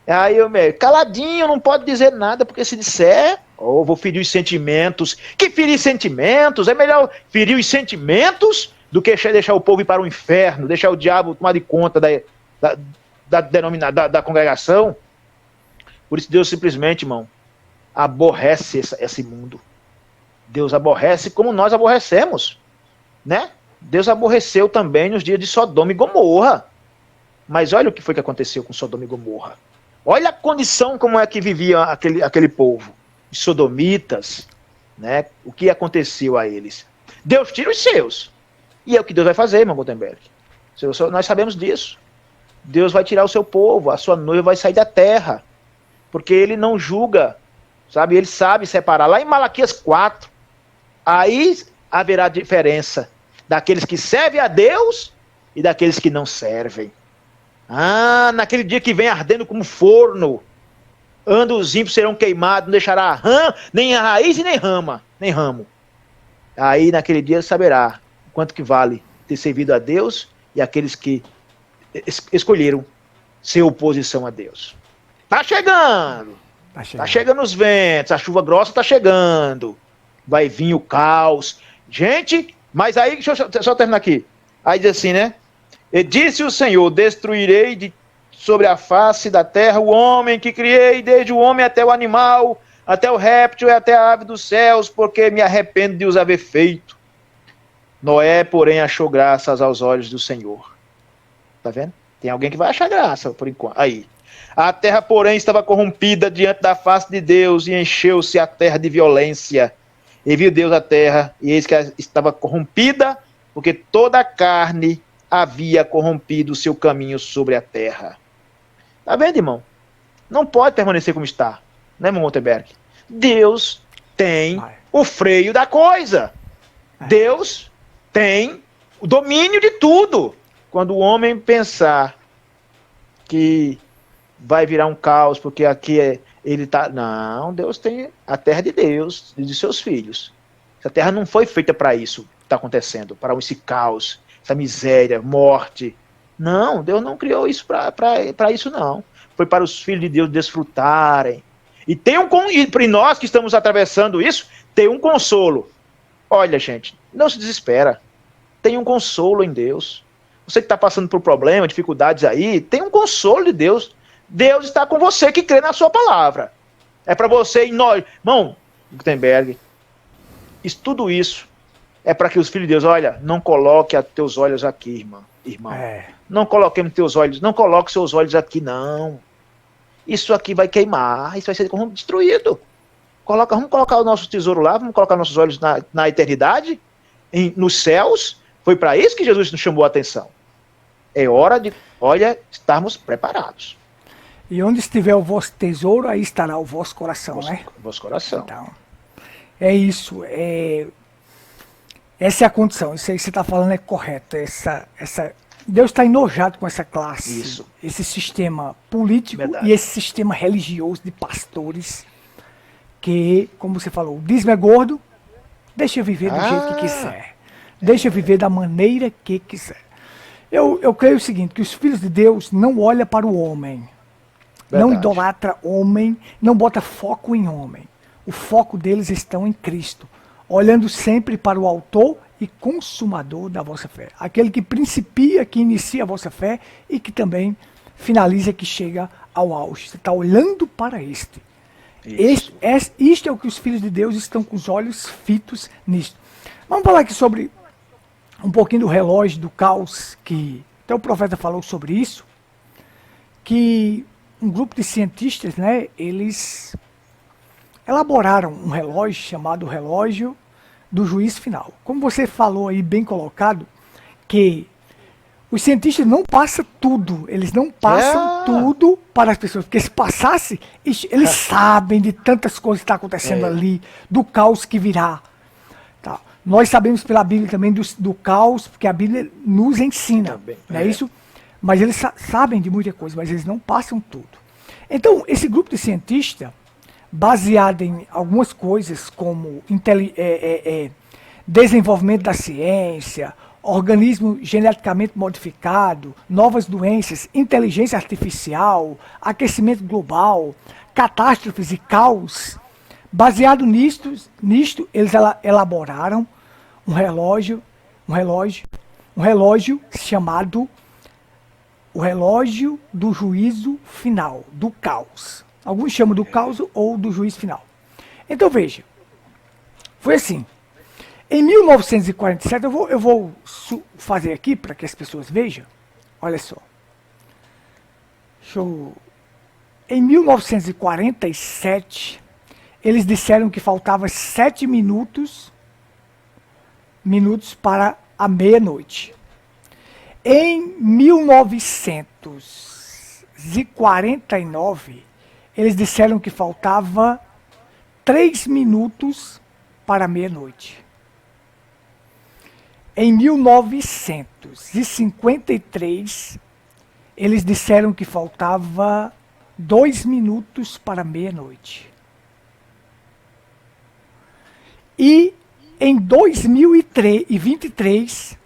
Aí caladinho, não pode dizer nada, porque se disser, vou ferir os sentimentos. Que ferir sentimentos? É melhor ferir os sentimentos do que deixar o povo ir para o inferno, deixar o diabo tomar de conta da congregação. Por isso Deus simplesmente, irmão, aborrece esse mundo. Deus aborrece como nós aborrecemos, né? Deus aborreceu também nos dias de Sodoma e Gomorra. Mas olha o que foi que aconteceu com Sodoma e Gomorra. Olha a condição como é que vivia aquele povo. Os sodomitas, né? O que aconteceu a eles. Deus tira os seus. E é o que Deus vai fazer, irmão Gutenberg. Nós sabemos disso. Deus vai tirar o seu povo, a sua noiva vai sair da terra. Porque ele não julga, sabe? Ele sabe separar. Lá em Malaquias 4, aí haverá diferença daqueles que servem a Deus e daqueles que não servem. Naquele dia que vem ardendo como forno, os ímpios serão queimados, não deixará nem a raiz e nem ramo. Aí naquele dia saberá quanto que vale ter servido a Deus e aqueles que escolheram ser oposição a Deus. Tá chegando os ventos, a chuva grossa tá chegando, vai vir o caos. Gente, mas aí, deixa eu só terminar aqui. Aí diz assim, né? E disse o Senhor, destruirei sobre a face da terra o homem que criei, desde o homem até o animal, até o réptil e até a ave dos céus, porque me arrependo de os haver feito. Noé, porém, achou graças aos olhos do Senhor. Tá vendo? Tem alguém que vai achar graça, por enquanto. Aí. A terra, porém, estava corrompida diante da face de Deus, e encheu-se a terra de violência. E viu Deus a terra, e eis que estava corrompida, porque toda a carne havia corrompido o seu caminho sobre a terra. Tá vendo, irmão? Não pode permanecer como está, né, irmão Gutenberg? Deus tem o freio da coisa. Deus tem o domínio de tudo. Quando o homem pensar que vai virar um caos, porque aqui ele tá... Não, Deus tem a terra de Deus e de seus filhos. Essa terra não foi feita para isso que está acontecendo, para esse caos, essa miséria, morte. Não, Deus não criou isso para isso, não. Foi para os filhos de Deus desfrutarem. E para nós que estamos atravessando isso, tem um consolo. Olha, gente, não se desespera. Tem um consolo em Deus. Você que está passando por problemas, dificuldades aí, tem um consolo de Deus. Deus está com você que crê na sua palavra. É para você e nós. Irmão, Gutenberg, tudo isso é para que os filhos de Deus, olha, não coloque teus olhos aqui, irmão. Não coloquemos teus olhos, não coloque seus olhos aqui, não. Isso aqui vai queimar, isso vai ser destruído. Vamos colocar o nosso tesouro lá, vamos colocar nossos olhos na eternidade, nos céus. Foi para isso que Jesus nos chamou a atenção. É hora de, estarmos preparados. E onde estiver o vosso tesouro, aí estará o vosso coração, né? O vosso coração. Então, é isso. Essa é a condição. Isso aí que você está falando é correto. Deus está enojado com essa classe. Isso. Esse sistema político. Verdade. E esse sistema religioso de pastores que, como você falou, o dízimo é gordo, deixa eu viver do jeito que quiser. Deixa eu viver da maneira que quiser. Eu creio o seguinte, que os filhos de Deus não olham para o homem. Verdade. Não idolatra homem, não bota foco em homem. O foco deles estão em Cristo, olhando sempre para o autor e consumador da vossa fé. Aquele que principia, que inicia a vossa fé e que também finaliza, que chega ao auge. Você está olhando para este. Isto é o que os filhos de Deus estão com os olhos fitos nisto. Vamos falar aqui sobre um pouquinho do relógio, do caos, que até o profeta falou sobre isso, que um grupo de cientistas, né, eles elaboraram um relógio chamado relógio do juízo final. Como você falou aí, bem colocado, que os cientistas não passam tudo, eles não passam tudo para as pessoas, porque se passasse, eles sabem de tantas coisas que estão acontecendo ali, do caos que virá. Tá. Nós sabemos pela Bíblia também do caos, porque a Bíblia nos ensina, também, não é isso? Mas eles sabem de muita coisa, mas eles não passam tudo. Então, esse grupo de cientistas, baseado em algumas coisas como desenvolvimento da ciência, organismo geneticamente modificado, novas doenças, inteligência artificial, aquecimento global, catástrofes e caos. Baseado nisto, eles elaboraram um relógio chamado o relógio do juízo final, do caos. Alguns chamam do caos ou do juízo final. Então veja, foi assim. Em 1947, eu vou fazer aqui para que as pessoas vejam. Olha só. Em 1947, eles disseram que faltava 7 minutos para a meia-noite. Em 1949, eles disseram que faltava 3 minutos para a meia-noite. Em 1953, eles disseram que faltava 2 minutos para a meia-noite. E em 2023,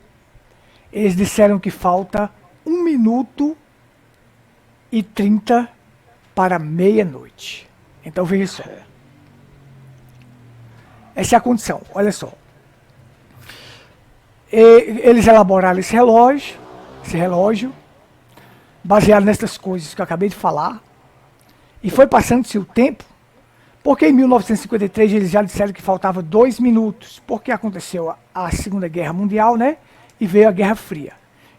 eles disseram que falta 1 minuto e 30 para meia-noite. Então veja só. Essa é a condição, olha só. Eles elaboraram esse relógio, baseado nessas coisas que eu acabei de falar, e foi passando-se o tempo, porque em 1953 eles já disseram que faltava 2 minutos, porque aconteceu a Segunda Guerra Mundial, né? E veio a Guerra Fria.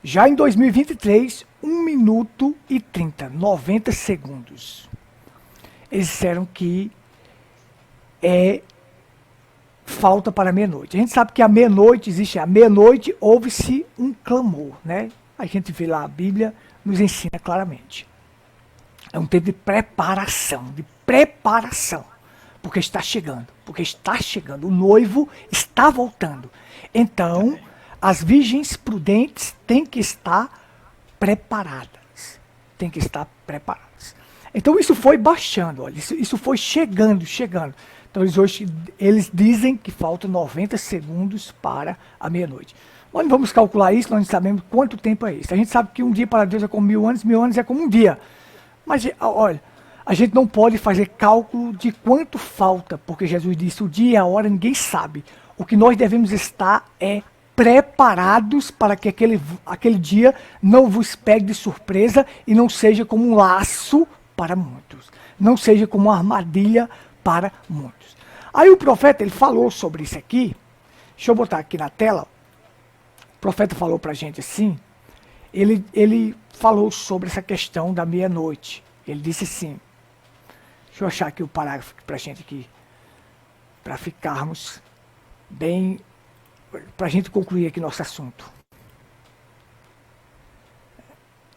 Já em 2023, 1 minuto e 30, 90 segundos. Eles disseram que falta para meia-noite. A gente sabe que à meia-noite houve-se um clamor, né? A gente vê lá, a Bíblia nos ensina claramente. É um tempo de preparação, porque está chegando, o noivo está voltando. Então, as virgens prudentes têm que estar preparadas, Então isso foi baixando, olha, isso foi chegando. Então eles dizem que faltam 90 segundos para a meia-noite. Nós não vamos calcular isso, nós não sabemos quanto tempo é isso. A gente sabe que um dia para Deus é como 1000 anos, 1000 anos é como um dia. Mas, olha, a gente não pode fazer cálculo de quanto falta, porque Jesus disse, o dia e a hora ninguém sabe. O que nós devemos estar preparados para que aquele dia não vos pegue de surpresa e não seja como um laço para muitos. Não seja como uma armadilha para muitos. Aí o profeta, ele falou sobre isso aqui. Deixa eu botar aqui na tela. O profeta falou para a gente assim. Ele falou sobre essa questão da meia-noite. Ele disse assim. Deixa eu achar aqui o parágrafo para a gente aqui. Para ficarmos bem... Para a gente concluir aqui nosso assunto.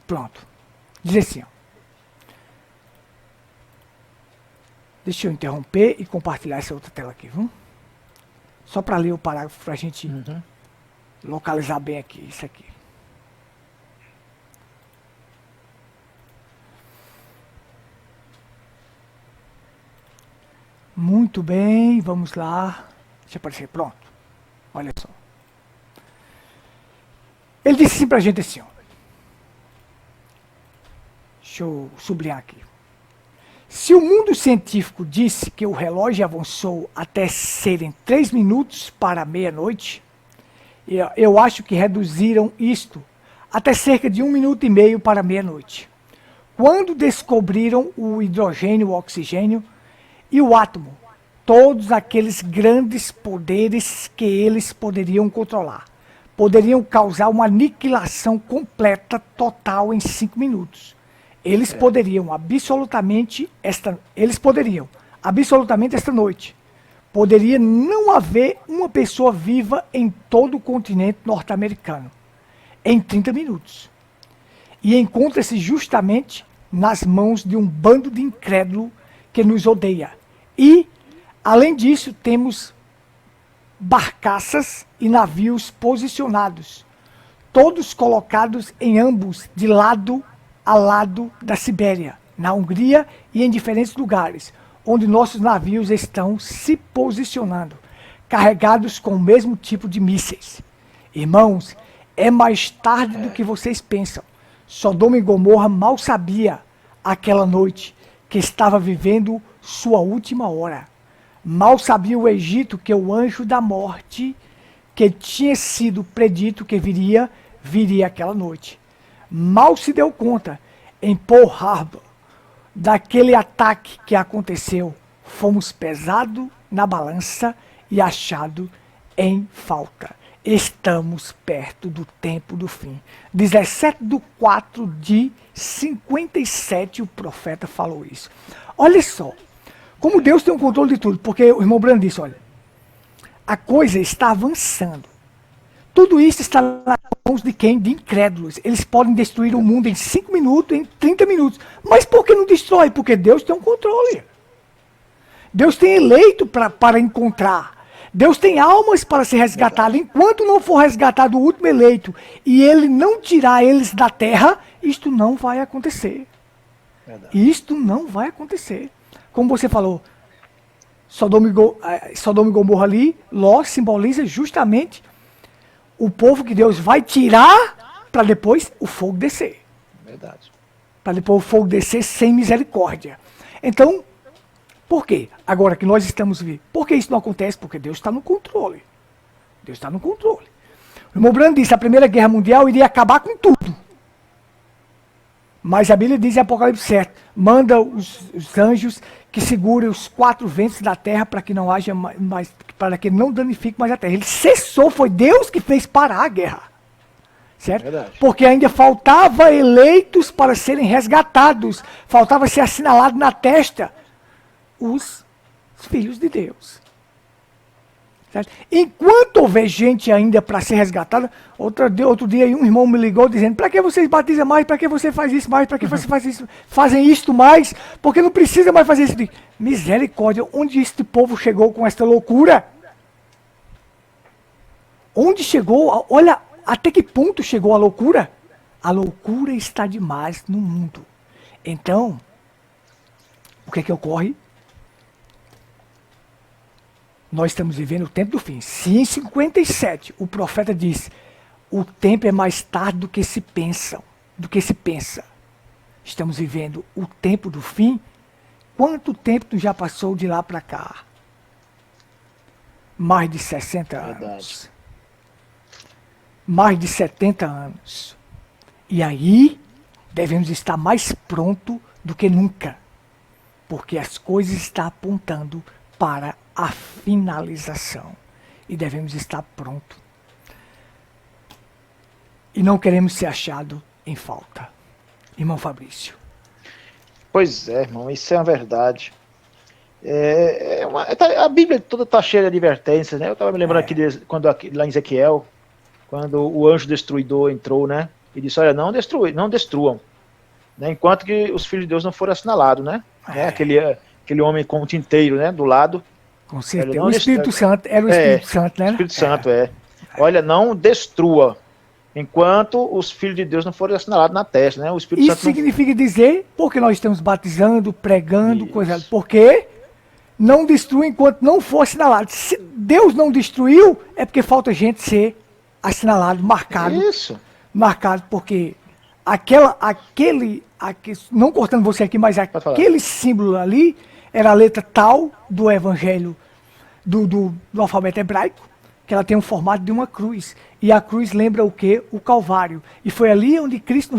Pronto. Diz assim, ó. Deixa eu interromper e compartilhar essa outra tela aqui, viu? Só para ler o parágrafo para a gente localizar bem aqui, isso aqui. Muito bem, vamos lá. Deixa aparecer, pronto. Olha só. Ele disse assim pra gente assim, ó. Deixa eu sublinhar aqui. Se o mundo científico disse que o relógio avançou até serem 3 minutos para a meia-noite, eu acho que reduziram isto até cerca de 1 minuto e meio para a meia-noite. Quando descobriram o hidrogênio, o oxigênio e o átomo, todos aqueles grandes poderes que eles poderiam controlar, poderiam causar uma aniquilação completa, total, em 5 minutos. Eles poderiam absolutamente esta noite. Poderia não haver uma pessoa viva em todo o continente norte-americano em 30 minutos. E encontra-se justamente nas mãos de um bando de incrédulo que nos odeia. E, além disso, temos barcaças e navios posicionados, todos colocados em ambos de lado a lado da Sibéria, na Hungria e em diferentes lugares, onde nossos navios estão se posicionando. carregados com o mesmo tipo de mísseis. Irmãos, é mais tarde do que vocês pensam. Sodoma e Gomorra mal sabia aquela noite que estava vivendo sua última hora. Mal sabia o Egito que o anjo da morte, que tinha sido predito que viria aquela noite. Mal se deu conta, em Pearl Harbor, daquele ataque que aconteceu. Fomos pesados na balança e achados em falta. Estamos perto do tempo do fim. 17/4/57, o profeta falou isso. Olha só, como Deus tem o controle de tudo, porque o irmão Brando disse, olha, a coisa está avançando. Tudo isso está nas mãos de quem? De incrédulos. Eles podem destruir o mundo em 5 minutos, em 30 minutos. Mas por que não destrói? Porque Deus tem um controle. Deus tem eleito para encontrar. Deus tem almas para ser resgatadas. Enquanto não for resgatado o último eleito e ele não tirar eles da terra, isto não vai acontecer. Isto não vai acontecer. Como você falou, Sodoma e Gomorra ali, Ló simboliza justamente o povo que Deus vai tirar para depois o fogo descer. Verdade. Para depois o fogo descer sem misericórdia. Então, por quê? Agora que nós estamos vivos. Por que isso não acontece? Porque Deus está no controle. Deus está no controle. O irmão Brando disse que a Primeira Guerra Mundial iria acabar com tudo. Mas a Bíblia diz em Apocalipse 7, manda os anjos que segurem os 4 ventos da terra para que não haja mais, para que não danifique mais a terra. Ele cessou, foi Deus que fez parar a guerra. Certo? Verdade. Porque ainda faltava eleitos para serem resgatados. Faltava ser assinalado na testa os filhos de Deus. Certo? Enquanto houver gente ainda para ser resgatada, outro dia um irmão me ligou dizendo, para que vocês batizam mais, para que você faz isso mais, para que você faz isso, fazem isto mais, porque não precisa mais fazer isso. Misericórdia, onde este povo chegou com esta loucura? Onde chegou? Olha, até que ponto chegou a loucura? A loucura está demais no mundo. Então, o que é que ocorre? Nós estamos vivendo o tempo do fim. Se em 57 o profeta diz, o tempo é mais tarde do que se pensa. Estamos vivendo o tempo do fim. Quanto tempo tu já passou de lá para cá? Mais de 60 anos. Verdade. Mais de 70 anos. E aí, devemos estar mais pronto do que nunca. Porque as coisas estão apontando para a finalização. E devemos estar pronto. E não queremos ser achado em falta. Irmão Fabrício. Pois é, irmão, isso é uma verdade. A Bíblia toda está cheia de advertências, né? Eu estava me lembrando aqui, lá em Ezequiel, quando o anjo destruidor entrou, né? E disse, olha, não destruam. Né? Enquanto que os filhos de Deus não forem assinalados, né? Aquele homem com o tinteiro, né? Do lado. Com certeza. O Espírito Santo, era o Espírito Santo, né? O Espírito Santo, Olha, não destrua, enquanto os filhos de Deus não forem assinalados na testa, né? O Espírito Isso Santo significa dizer, porque nós estamos batizando, pregando, coisa, porque não destrua enquanto não for assinalado. Se Deus não destruiu, é porque falta gente ser assinalado, marcado. Isso. Marcado, porque não cortando você aqui, mas aquele símbolo ali era a letra tal do evangelho do alfabeto hebraico, que ela tem um formato de uma cruz. E a cruz lembra o quê? O Calvário. E foi ali onde Cristo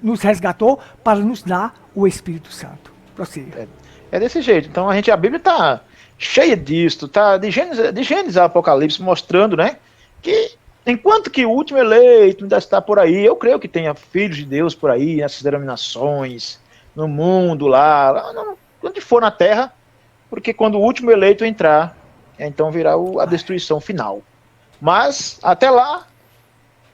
nos resgatou para nos dar o Espírito Santo. Prossiga. É desse jeito. Então a Bíblia está cheia disso, tá de Gênesis a Apocalipse, mostrando, né, que enquanto que o último eleito ainda está por aí, eu creio que tenha filhos de Deus por aí, nessas denominações, no mundo lá, onde for na terra, porque quando o último eleito entrar, então virá a destruição final. Mas, até lá,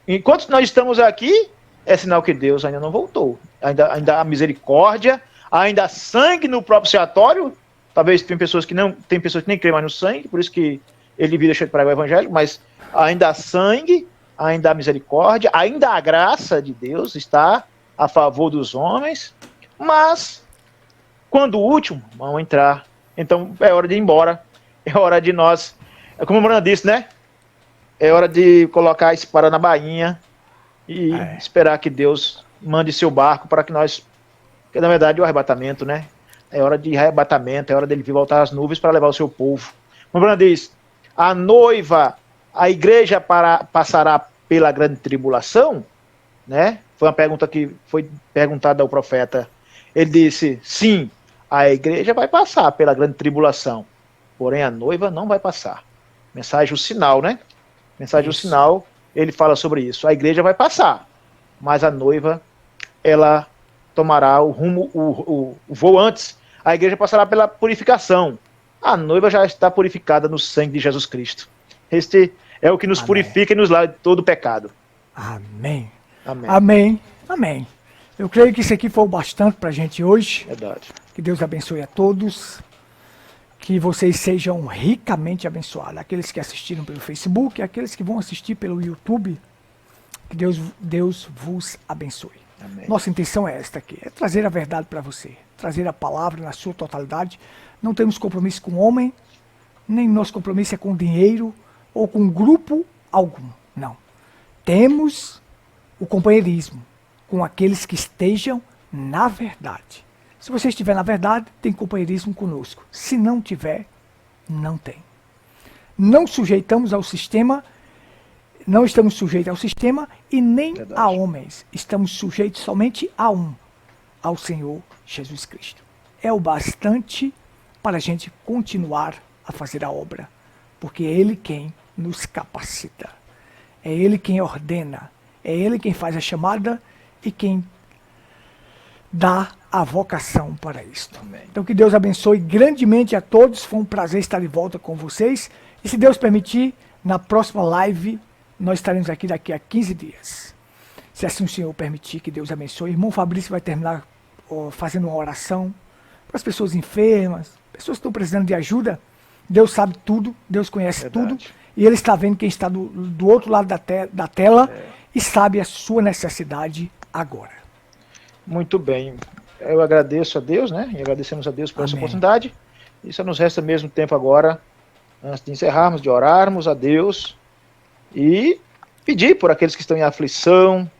enquanto nós estamos aqui, é sinal que Deus ainda não voltou. Ainda há misericórdia, ainda há sangue no próprio expiatório. Talvez tem pessoas que nem creem mais no sangue, por isso que ele deixou de pregar o evangelho, mas ainda há sangue, ainda há misericórdia, ainda a graça de Deus está a favor dos homens, mas quando o último vão entrar, então é hora de ir embora, é hora de nós É como o Bruna disse, né? É hora de colocar a espada na bainha e esperar que Deus mande seu barco para que nós... Porque, na verdade, o arrebatamento, né? É hora de arrebatamento, é hora dele vir voltar às nuvens para levar o seu povo. Como o Bruna diz, a noiva, a igreja passará pela grande tribulação, né? Foi uma pergunta que foi perguntada ao profeta. Ele disse, sim, a igreja vai passar pela grande tribulação, porém a noiva não vai passar. Mensagem, o sinal, né? Mensagem, o sinal, ele fala sobre isso. A igreja vai passar, mas a noiva, ela tomará o rumo, o voo antes. A igreja passará pela purificação. A noiva já está purificada no sangue de Jesus Cristo. Este é o que nos purifica e nos lava de todo o pecado. Amém. Amém. Amém. Amém. Eu creio que isso aqui foi o bastante para a gente hoje. Verdade. Que Deus abençoe a todos. Que vocês sejam ricamente abençoados. Aqueles que assistiram pelo Facebook, aqueles que vão assistir pelo YouTube. Que Deus vos abençoe. Amém. Nossa intenção é esta aqui. É trazer a verdade para você. Trazer a palavra na sua totalidade. Não temos compromisso com o homem. Nem nosso compromisso é com dinheiro. Ou com grupo algum. Não. Temos o companheirismo com aqueles que estejam na verdade. Se você estiver na verdade, tem companheirismo conosco. Se não tiver, não tem. Não sujeitamos ao sistema, não estamos sujeitos ao sistema e nem a homens. Estamos sujeitos somente a um, ao Senhor Jesus Cristo. É o bastante para a gente continuar a fazer a obra, porque é Ele quem nos capacita. É Ele quem ordena. É Ele quem faz a chamada e quem dá a vocação para isto. Amém. Então que Deus abençoe grandemente a todos. Foi um prazer estar de volta com vocês. E se Deus permitir, na próxima live, nós estaremos aqui daqui a 15 dias. Se assim o Senhor permitir, que Deus abençoe. Irmão Fabrício vai terminar fazendo uma oração para as pessoas enfermas, pessoas que estão precisando de ajuda. Deus sabe tudo, Deus conhece tudo. E Ele está vendo quem está do outro lado da tela e sabe a sua necessidade agora. Muito bem. Eu agradeço a Deus, né? E agradecemos a Deus por essa oportunidade. E só nos resta mesmo tempo agora, antes de encerrarmos, de orarmos a Deus e pedir por aqueles que estão em aflição,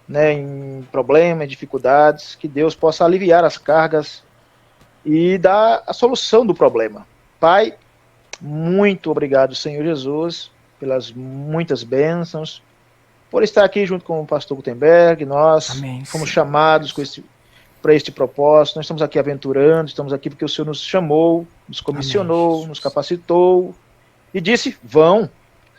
né, em problemas, dificuldades, que Deus possa aliviar as cargas e dar a solução do problema. Pai, muito obrigado, Senhor Jesus, pelas muitas bênçãos, por estar aqui junto com o pastor Gutenberg. Nós fomos chamados para este propósito. Nós estamos aqui aventurando, estamos aqui porque o Senhor nos chamou, nos comissionou, nos capacitou e disse, vão,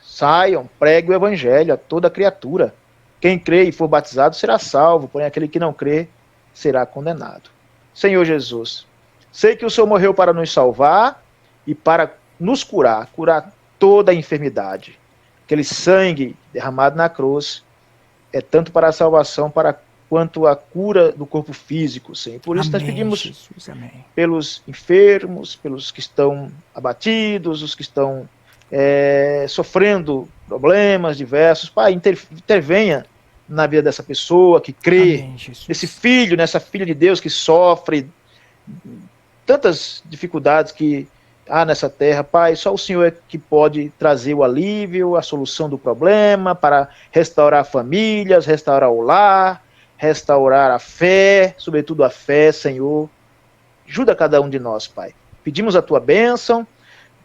saiam, pregue o evangelho a toda criatura. Quem crê e for batizado será salvo, porém aquele que não crê será condenado. Senhor Jesus, sei que o Senhor morreu para nos salvar e para nos curar toda a enfermidade. Aquele sangue derramado na cruz é tanto para a salvação quanto a cura do corpo físico, Senhor. Por isso nós pedimos Jesus, pelos enfermos, pelos que estão abatidos, os que estão sofrendo problemas diversos. Pai, intervenha na vida dessa pessoa que crê, nesse filho, nessa filha de Deus que sofre tantas dificuldades que há nessa terra. Pai, só o Senhor é que pode trazer o alívio, a solução do problema, para restaurar famílias, restaurar o lar, restaurar a fé, sobretudo a fé, Senhor. Ajuda cada um de nós, Pai. Pedimos a tua bênção,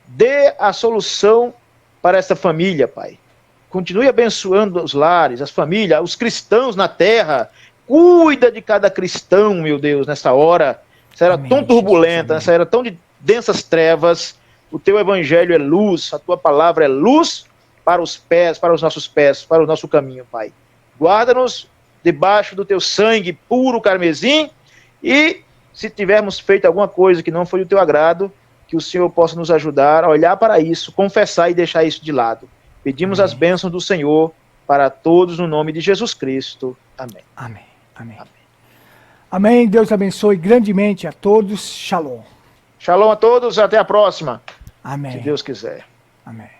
dê a solução para essa família, Pai. Continue abençoando os lares, as famílias, os cristãos na terra. Cuida de cada cristão, meu Deus, nessa hora. Essa era tão turbulenta, nessa era tão de densas trevas. O teu evangelho é luz, a tua palavra é luz para os pés, para os nossos pés, para o nosso caminho, Pai. Guarda-nos debaixo do teu sangue puro carmesim e, se tivermos feito alguma coisa que não foi do teu agrado, que o Senhor possa nos ajudar a olhar para isso, confessar e deixar isso de lado. Pedimos as bênçãos do Senhor para todos no nome de Jesus Cristo. Amém. Amém. Amém. Amém. Amém. Deus abençoe grandemente a todos. Shalom. Shalom a todos. Até a próxima. Amém. Se Deus quiser. Amém.